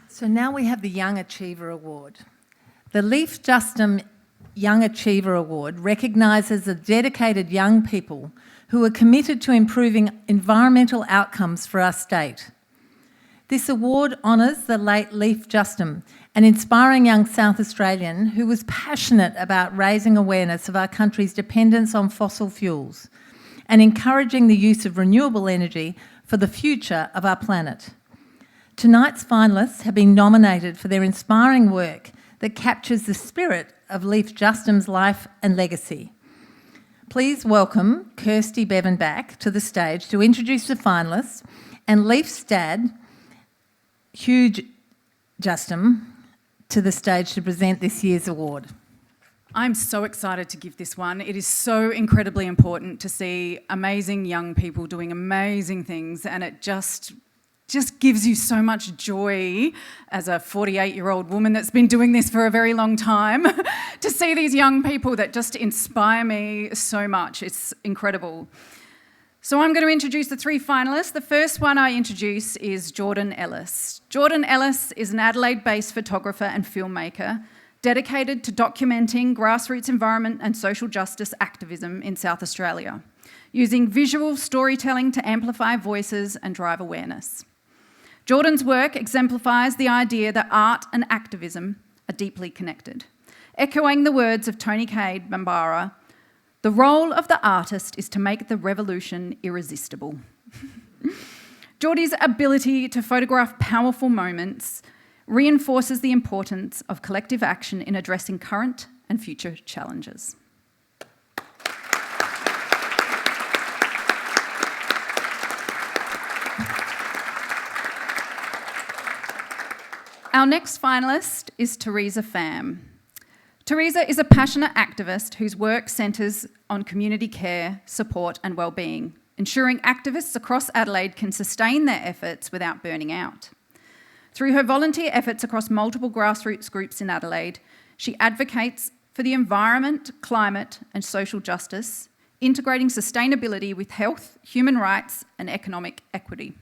So now we have the Young Achiever Award. The Leaf Justin Young Achiever Award recognises the dedicated young people who are committed to improving environmental outcomes for our state. This award honours the late Leaf Justin, an inspiring young South Australian who was passionate about raising awareness of our country's dependence on fossil fuels and encouraging the use of renewable energy for the future of our planet. Tonight's finalists have been nominated for their inspiring work that captures the spirit of Leif Justum's life and legacy. Please welcome Kirsty Bevan-Back to the stage to introduce the finalists, and Leif's dad, Hugh Justum, to the stage to present this year's award. I'm so excited to give this one. It is so incredibly important to see amazing young people doing amazing things, and it just gives you so much joy as a 48-year-old woman that's been doing this for a very long time to see these young people that just inspire me so much. It's incredible. So I'm going to introduce the three finalists. The first one I introduce is Jordan Ellis. Jordan Ellis is an Adelaide-based photographer and filmmaker dedicated to documenting grassroots environment and social justice activism in South Australia, using visual storytelling to amplify voices and drive awareness. Jordan's work exemplifies the idea that art and activism are deeply connected. Echoing the words of Tony Cade Bambara, the role of the artist is to make the revolution irresistible. Geordie's ability to photograph powerful moments reinforces the importance of collective action in addressing current and future challenges. Our next finalist is Teresa Pham. Teresa is a passionate activist whose work centres on community care, support and wellbeing, ensuring activists across Adelaide can sustain their efforts without burning out. Through her volunteer efforts across multiple grassroots groups in Adelaide, she advocates for the environment, climate and social justice, integrating sustainability with health, human rights and economic equity.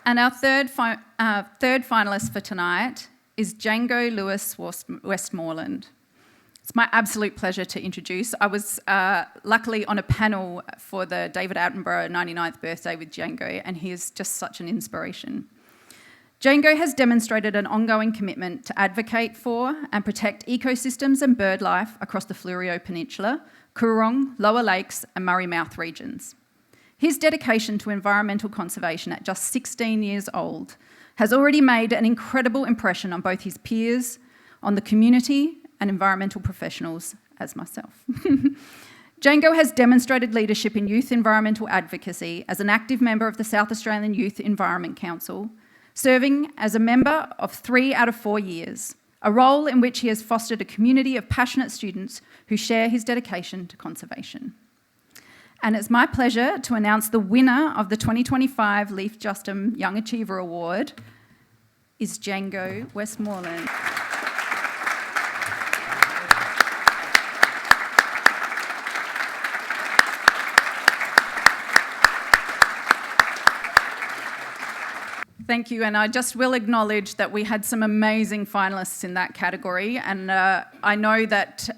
And our third finalist for tonight is Django Lewis Westmoreland. It's my absolute pleasure to introduce. I was luckily on a panel for the David Attenborough 99th birthday with Django, and he is just such an inspiration. Django has demonstrated an ongoing commitment to advocate for and protect ecosystems and bird life across the Fleurieu Peninsula, Coorong, Lower Lakes and Murray Mouth regions. His dedication to environmental conservation at just 16 years old has already made an incredible impression on both his peers, on the community and environmental professionals as myself. Django has demonstrated leadership in youth environmental advocacy as an active member of the South Australian Youth Environment Council, serving as a member of 3 out of 4 years, a role in which he has fostered a community of passionate students who share his dedication to conservation. And it's my pleasure to announce the winner of the 2025 Leif Justum Young Achiever Award is Django Westmoreland. Thank you, and I just will acknowledge that we had some amazing finalists in that category, and I know that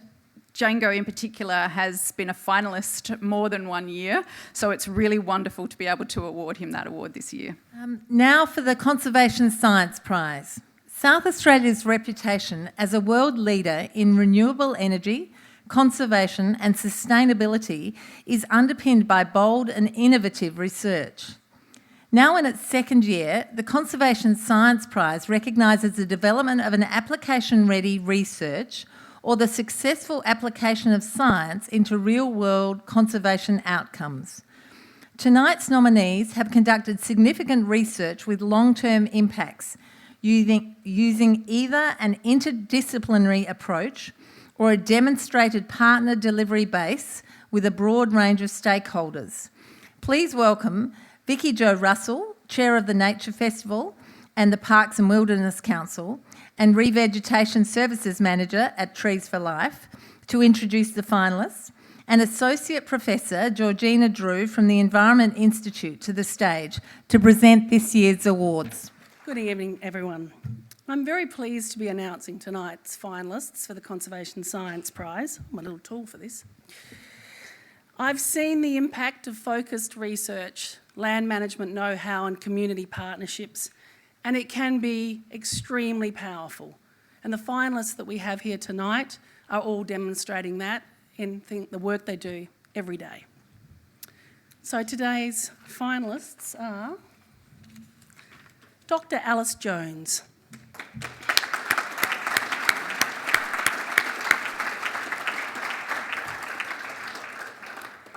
Django in particular has been a finalist more than 1 year, so it's really wonderful to be able to award him that award this year. Now for the Conservation Science Prize. South Australia's reputation as a world leader in renewable energy, conservation and sustainability is underpinned by bold and innovative research. Now in its second year, the Conservation Science Prize recognises the development of an application-ready research or the successful application of science into real-world conservation outcomes. Tonight's nominees have conducted significant research with long-term impacts, using either an interdisciplinary approach or a demonstrated partner delivery base with a broad range of stakeholders. Please welcome Vicky Jo Russell, Chair of the Nature Festival and the Parks and Wilderness Council, and Revegetation Services Manager at Trees for Life, to introduce the finalists, and Associate Professor Georgina Drew from the Environment Institute to the stage to present this year's awards. Good evening, everyone. I'm very pleased to be announcing tonight's finalists for the Conservation Science Prize. My little tool for this. I've seen the impact of focused research, land management know-how and community partnerships and it can be extremely powerful. And the finalists that we have here tonight are all demonstrating that in the work they do every day. So today's finalists are Dr. Alice Jones.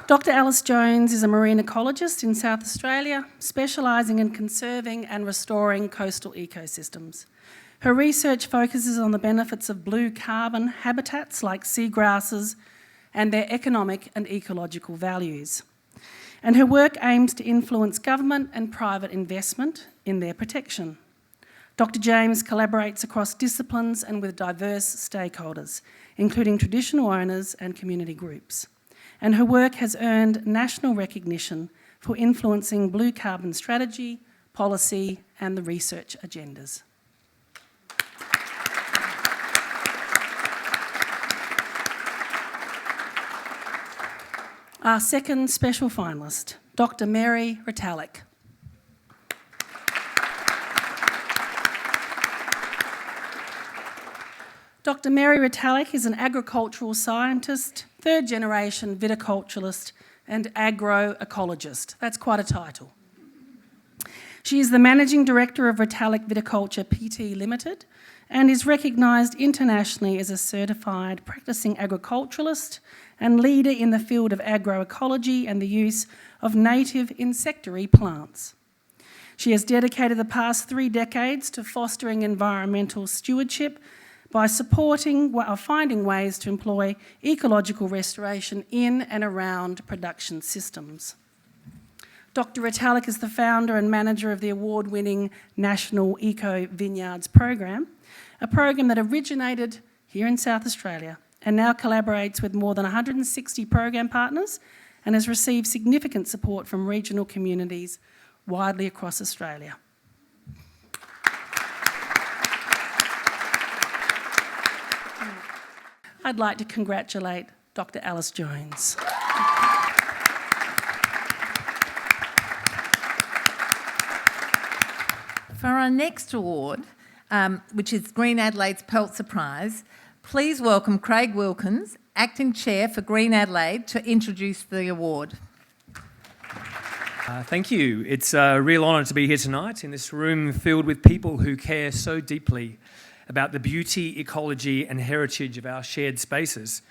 Dr. Alice Jones is a marine ecologist in South Australia, specialising in conserving and restoring coastal ecosystems. Her research focuses on the benefits of blue carbon habitats like seagrasses and their economic and ecological values. And her work aims to influence government and private investment in their protection. Dr. James collaborates across disciplines and with diverse stakeholders, including traditional owners and community groups. And her work has earned national recognition for influencing blue carbon strategy, policy, and the research agendas. Our second special finalist, Dr. Mary Retallack. Dr. Mary Retallack is an agricultural scientist, third-generation viticulturalist and agroecologist. That's quite a title. She is the Managing Director of Retallack Viticulture Pty Limited and is recognised internationally as a certified practising agriculturalist and leader in the field of agroecology and the use of native insectary plants. She has dedicated the past 3 decades to fostering environmental stewardship by supporting or finding ways to employ ecological restoration in and around production systems. Dr. Retallack is the founder and manager of the award-winning National Eco Vineyards program, a program that originated here in South Australia and now collaborates with more than 160 program partners and has received significant support from regional communities widely across Australia. I'd like to congratulate Dr. Alice Jones. For our next award, which is Green Adelaide's Pelzer Prize, please welcome Craig Wilkins, Acting Chair for Green Adelaide, to introduce the award. Thank you. It's a real honour to be here tonight in this room filled with people who care so deeply about the beauty, ecology and heritage of our shared spaces.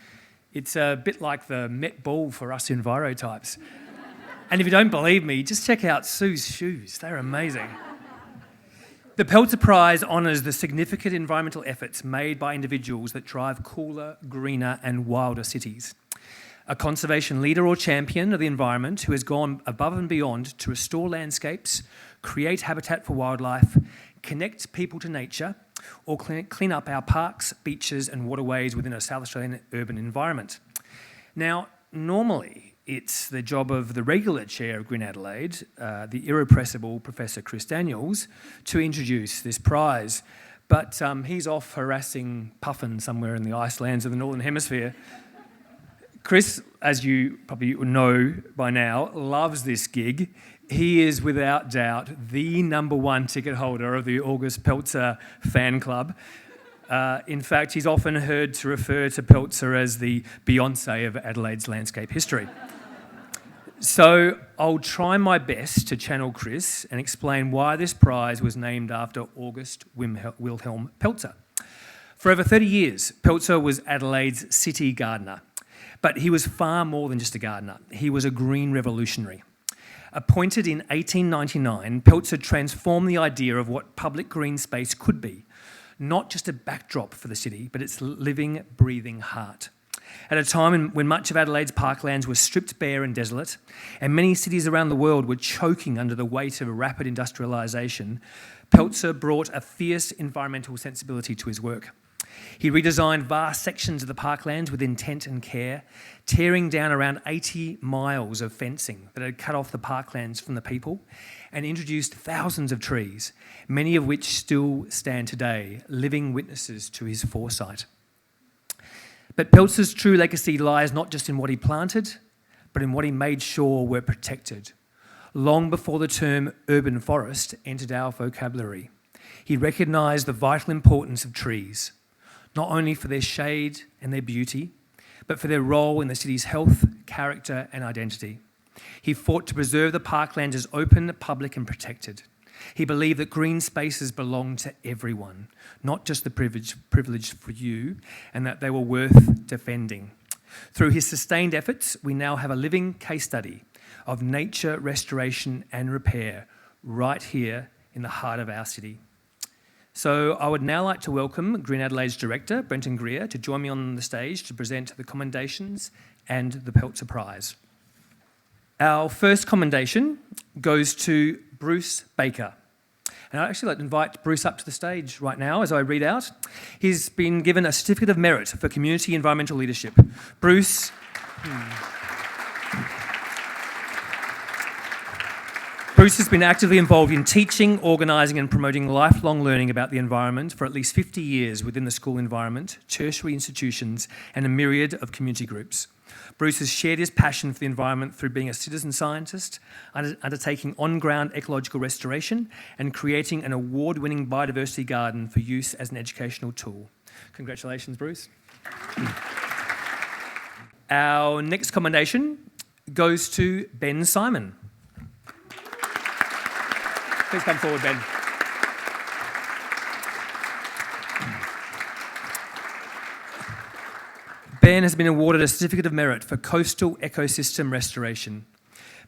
It's a bit like the Met Ball for us envirotypes. And if you don't believe me, just check out Sue's shoes. They're amazing. The Pelzer Prize honours the significant environmental efforts made by individuals that drive cooler, greener and wilder cities. A conservation leader or champion of the environment who has gone above and beyond to restore landscapes, create habitat for wildlife, connect people to nature, or clean up our parks, beaches and waterways within a South Australian urban environment. Now, normally it's the job of the regular chair of Green Adelaide, the irrepressible Professor Chris Daniels, to introduce this prize. But he's off harassing puffin somewhere in the icelands of the Northern Hemisphere. Chris, as you probably know by now, loves this gig. He is without doubt the #1 ticket holder of the August Pelzer fan club. In fact, he's often heard to refer to Pelzer as the Beyonce of Adelaide's landscape history. So I'll try my best to channel Chris and explain why this prize was named after August Wilhelm Pelzer. For over 30 years, Pelzer was Adelaide's city gardener. But he was far more than just a gardener. He was a green revolutionary. Appointed in 1899, Pelzer transformed the idea of what public green space could be, not just a backdrop for the city, but its living, breathing heart. At a time when much of Adelaide's parklands were stripped bare and desolate, and many cities around the world were choking under the weight of rapid industrialisation, Pelzer brought a fierce environmental sensibility to his work. He redesigned vast sections of the parklands with intent and care, tearing down around 80 miles of fencing that had cut off the parklands from the people, and introduced thousands of trees, many of which still stand today, living witnesses to his foresight. But Pelzer's true legacy lies not just in what he planted, but in what he made sure were protected, long before the term urban forest entered our vocabulary. He recognised the vital importance of trees, not only for their shade and their beauty, but for their role in the city's health, character and identity. He fought to preserve the parklands as open, public and protected. He believed that green spaces belong to everyone, not just the privileged for you, and that they were worth defending. Through his sustained efforts, we now have a living case study of nature restoration and repair right here in the heart of our city. So I would now like to welcome Green Adelaide's Director, Brenton Greer, to join me on the stage to present the commendations and the Pelzer Prize. Our first commendation goes to Bruce Baker. And I'd actually like to invite Bruce up to the stage right now as I read out. He's been given a Certificate of Merit for Community Environmental Leadership. Bruce... Bruce has been actively involved in teaching, organising and promoting lifelong learning about the environment for at least 50 years within the school environment, tertiary institutions and a myriad of community groups. Bruce has shared his passion for the environment through being a citizen scientist, undertaking on-ground ecological restoration and creating an award-winning biodiversity garden for use as an educational tool. Congratulations, Bruce. Our next commendation goes to Ben Simon. Please come forward, Ben. Ben has been awarded a Certificate of Merit for Coastal Ecosystem Restoration.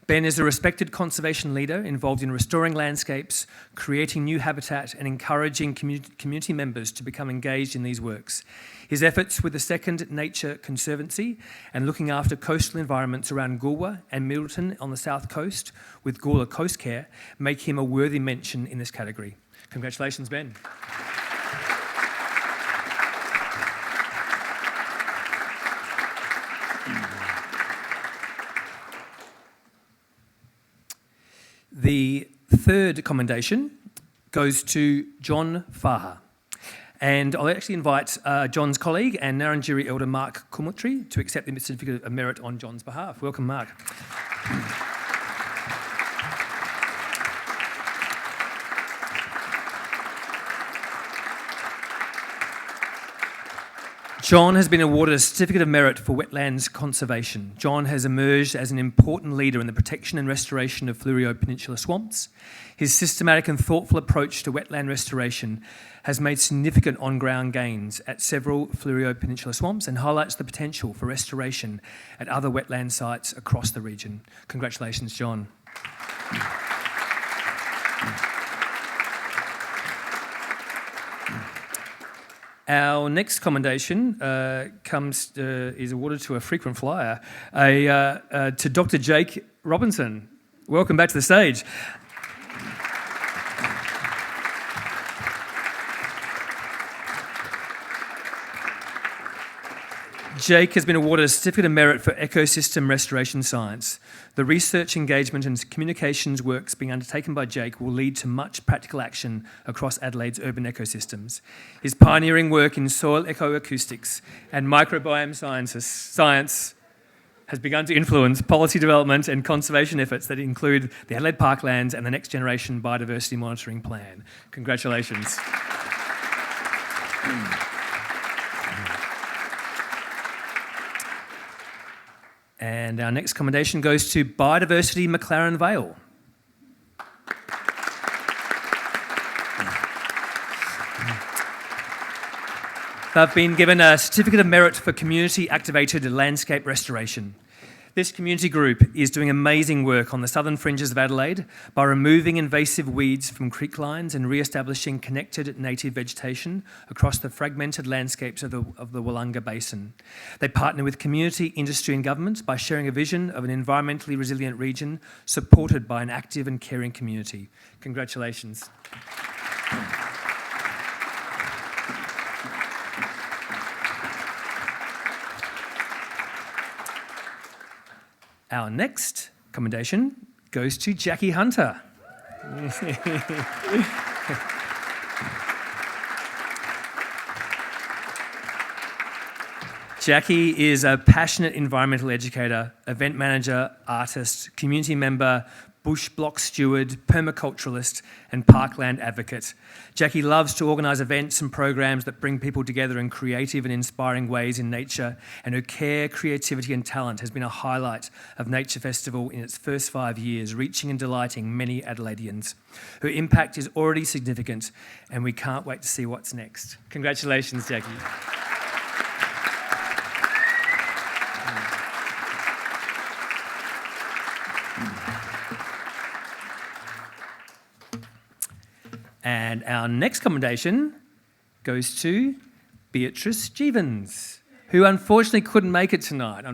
Ben is a respected conservation leader involved in restoring landscapes, creating new habitat and encouraging community members to become engaged in these works. His efforts with the Second Nature Conservancy and looking after coastal environments around Goolwa and Middleton on the south coast with Goolwa Coast Care make him a worthy mention in this category. Congratulations, Ben. The third commendation goes to John Fargher. And I'll actually invite John's colleague and Narrandjeri Elder Mark Kumutri to accept the Certificate of Merit on John's behalf. Welcome, Mark. John has been awarded a Certificate of Merit for Wetlands Conservation. John has emerged as an important leader in the protection and restoration of Fleurieu Peninsula swamps. His systematic and thoughtful approach to wetland restoration has made significant on-ground gains at several Fleurieu Peninsula swamps and highlights the potential for restoration at other wetland sites across the region. Congratulations, John. Our next commendation is awarded to a frequent flyer, to Dr. Jake Robinson. Welcome back to the stage. Jake has been awarded a Certificate of Merit for Ecosystem Restoration Science. The research, engagement and communications works being undertaken by Jake will lead to much practical action across Adelaide's urban ecosystems. His pioneering work in soil ecoacoustics and microbiome science has begun to influence policy development and conservation efforts that include the Adelaide Parklands and the Next Generation Biodiversity Monitoring Plan. Congratulations. And our next commendation goes to Biodiversity McLaren Vale. They've been given a Certificate of Merit for Community Activated Landscape Restoration. This community group is doing amazing work on the southern fringes of Adelaide by removing invasive weeds from creek lines and re-establishing connected native vegetation across the fragmented landscapes of the Wollonga Basin. They partner with community, industry and government by sharing a vision of an environmentally resilient region supported by an active and caring community. Congratulations. Our next commendation goes to Jacqui Hunter. Jacqui is a passionate environmental educator, event manager, artist, community member, bush block steward, permaculturalist and parkland advocate. Jacqui loves to organise events and programs that bring people together in creative and inspiring ways in nature, and her care, creativity and talent has been a highlight of Nature Festival in its first 5 years, reaching and delighting many Adelaideans. Her impact is already significant and we can't wait to see what's next. Congratulations, Jacqui. And our next commendation goes to Beatrice Jeavons, who unfortunately couldn't make it tonight,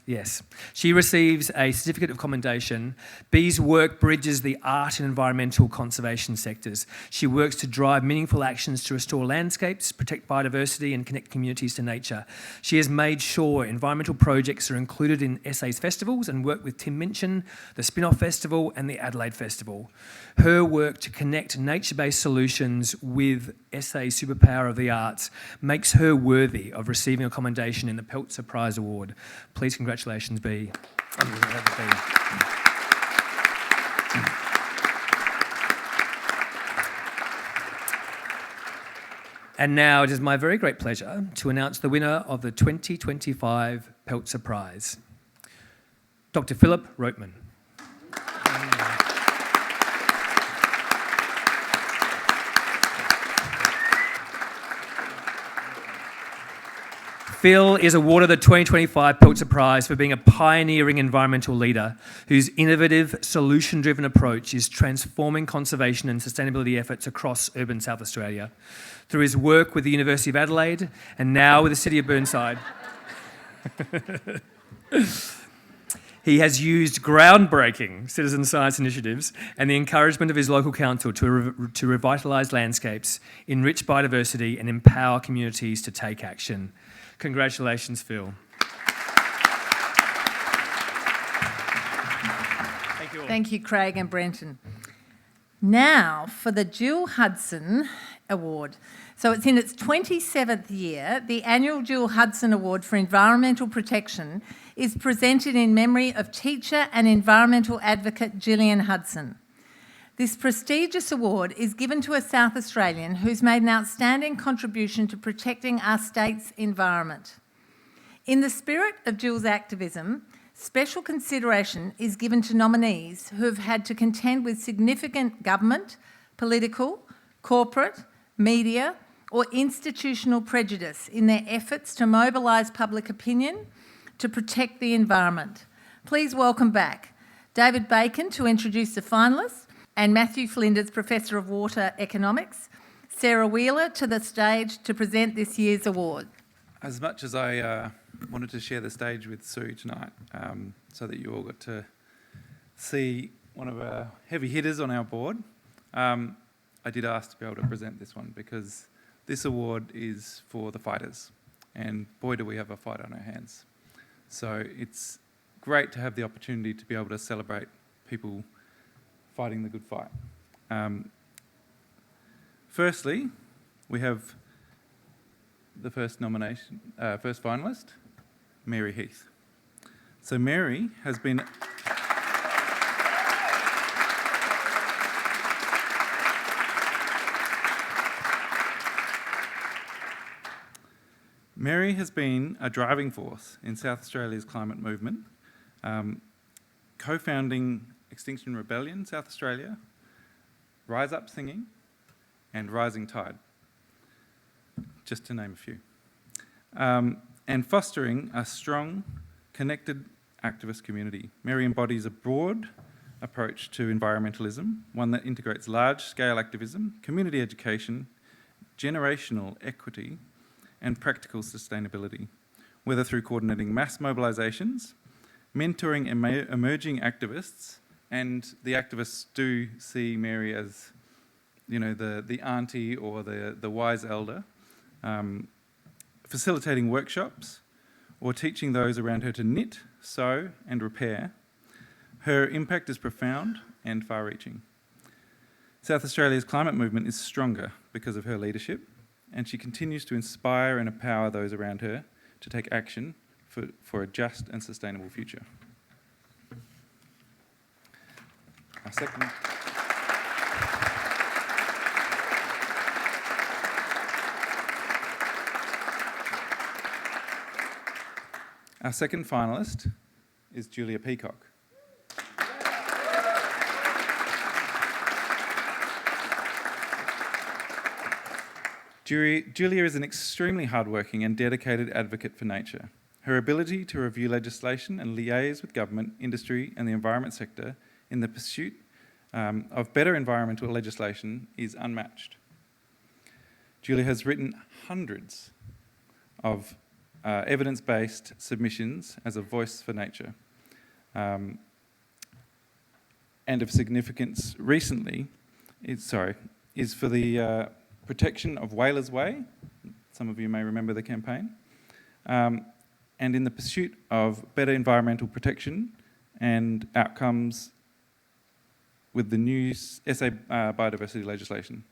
yes. She receives a certificate of commendation. Bee's work bridges the art and environmental conservation sectors. She works to drive meaningful actions to restore landscapes, protect biodiversity and connect communities to nature. She has made sure environmental projects are included in SA's festivals and worked with Tim Minchin, the Spin-Off Festival and the Adelaide Festival. Her work to connect nature-based solutions with SA's superpower of the arts makes her worthy of receiving a commendation in the Pelzer Prize Award. Please congratulations, Bea. And now it is my very great pleasure to announce the winner of the 2025 Pelzer Prize, Dr. Philip Roetman. Phil is awarded the 2025 Pelzer Prize for being a pioneering environmental leader whose innovative, solution-driven approach is transforming conservation and sustainability efforts across urban South Australia. Through his work with the University of Adelaide and now with the City of Burnside, he has used groundbreaking citizen science initiatives and the encouragement of his local council to revitalise landscapes, enrich biodiversity and empower communities to take action. Congratulations, Phil. Thank you all. Thank you, Craig and Brenton. Now for the Jill Hudson Award. So it's in its 27th year. The annual Jill Hudson Award for Environmental Protection is presented in memory of teacher and environmental advocate Gillian Hudson. This prestigious award is given to a South Australian who's made an outstanding contribution to protecting our state's environment. In the spirit of Jill's activism, special consideration is given to nominees who have had to contend with significant government, political, corporate, media or institutional prejudice in their efforts to mobilise public opinion to protect the environment. Please welcome back David Bacon to introduce the finalists, and Matthew Flinders, Professor of Water Economics, Sarah Wheeler to the stage to present this year's award. As much as I wanted to share the stage with Sue tonight, so that you all got to see one of our heavy hitters on our board, I did ask to be able to present this one because this award is for the fighters, and boy do we have a fight on our hands. So it's great to have the opportunity to be able to celebrate people fighting the good fight. Firstly, we have the first nomination, first finalist, Mary Heath. So Mary has been a driving force in South Australia's climate movement, co-founding Extinction Rebellion South Australia, Rise Up Singing, and Rising Tide, just to name a few. And fostering a strong, connected activist community. Mary embodies a broad approach to environmentalism, one that integrates large-scale activism, community education, generational equity, and practical sustainability, whether through coordinating mass mobilisations, mentoring emerging activists, and the activists do see Mary as, you know, the auntie or the wise elder, facilitating workshops or teaching those around her to knit, sew and repair. Her impact is profound and far-reaching. South Australia's climate movement is stronger because of her leadership, and she continues to inspire and empower those around her to take action for a just and sustainable future. Our second finalist is Julia Peacock. Julia is an extremely hardworking and dedicated advocate for nature. Her ability to review legislation and liaise with government, industry and the environment sector in the pursuit of better environmental legislation is unmatched. Julia has written hundreds of evidence-based submissions as a voice for nature. And of significance recently is for the protection of Whalers Way. Some of you may remember the campaign. And in the pursuit of better environmental protection and outcomes with the new SA biodiversity legislation.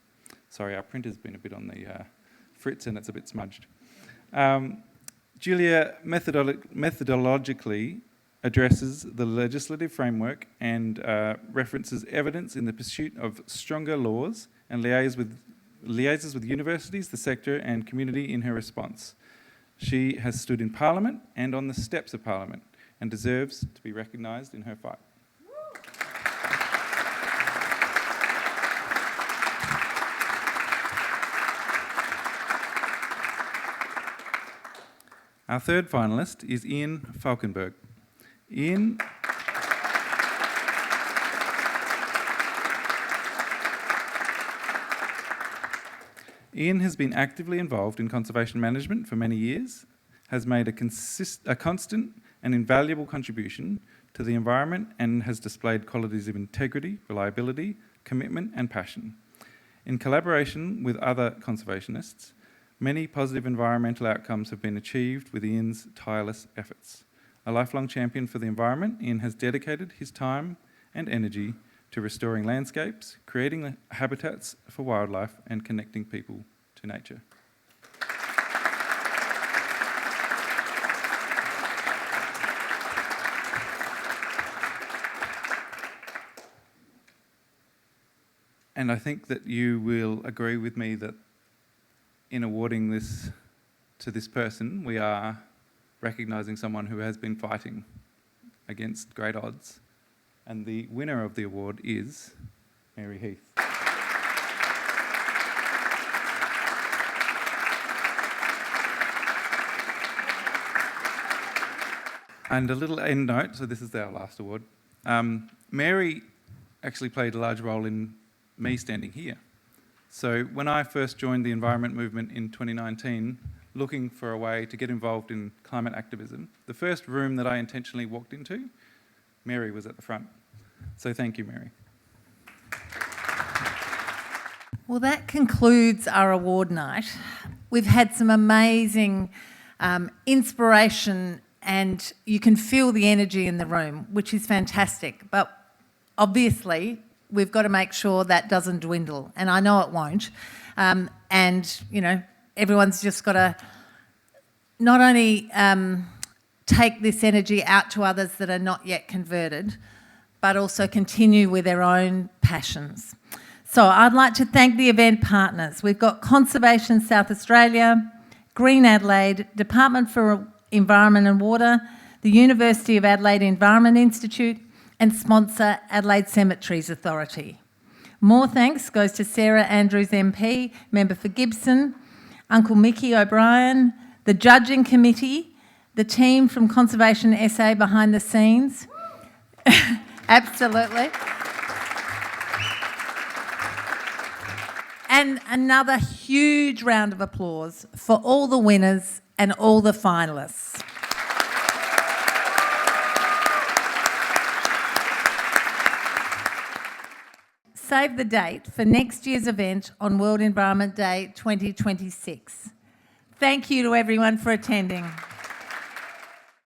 Sorry, our printer's been a bit on the fritz and it's a bit smudged. Julia methodologically addresses the legislative framework and references evidence in the pursuit of stronger laws and liaises with universities, the sector and community in her response. She has stood in Parliament and on the steps of Parliament and deserves to be recognised in her fight. Our third finalist is Ian Falkenberg. Ian has been actively involved in conservation management for many years, has made a constant and invaluable contribution to the environment and has displayed qualities of integrity, reliability, commitment and passion. In collaboration with other conservationists, many positive environmental outcomes have been achieved with Ian's tireless efforts. A lifelong champion for the environment, Ian has dedicated his time and energy to restoring landscapes, creating habitats for wildlife and connecting people to nature. And I think that you will agree with me that in awarding this to this person, we are recognising someone who has been fighting against great odds. And the winner of the award is Mary Heath. And a little end note, so this is our last award. Mary actually played a large role in me standing here. So when I first joined the environment movement in 2019, looking for a way to get involved in climate activism, the first room that I intentionally walked into, Mary was at the front. So thank you, Mary. Well, that concludes our award night. We've had some amazing inspiration and you can feel the energy in the room, which is fantastic. But obviously, we've got to make sure that doesn't dwindle, and I know it won't. And, you know, everyone's just got to not only take this energy out to others that are not yet converted, but also continue with their own passions. So I'd like to thank the event partners. We've got Conservation South Australia, Green Adelaide, Department for Environment and Water, the University of Adelaide Environment Institute, and sponsor Adelaide Cemeteries Authority. More thanks goes to Sarah Andrews MP, member for Gibson, Uncle Mickey O'Brien, the judging committee, the team from Conservation SA behind the scenes. Absolutely. And another huge round of applause for all the winners and all the finalists. Save the date for next year's event on World Environment Day 2026. Thank you to everyone for attending.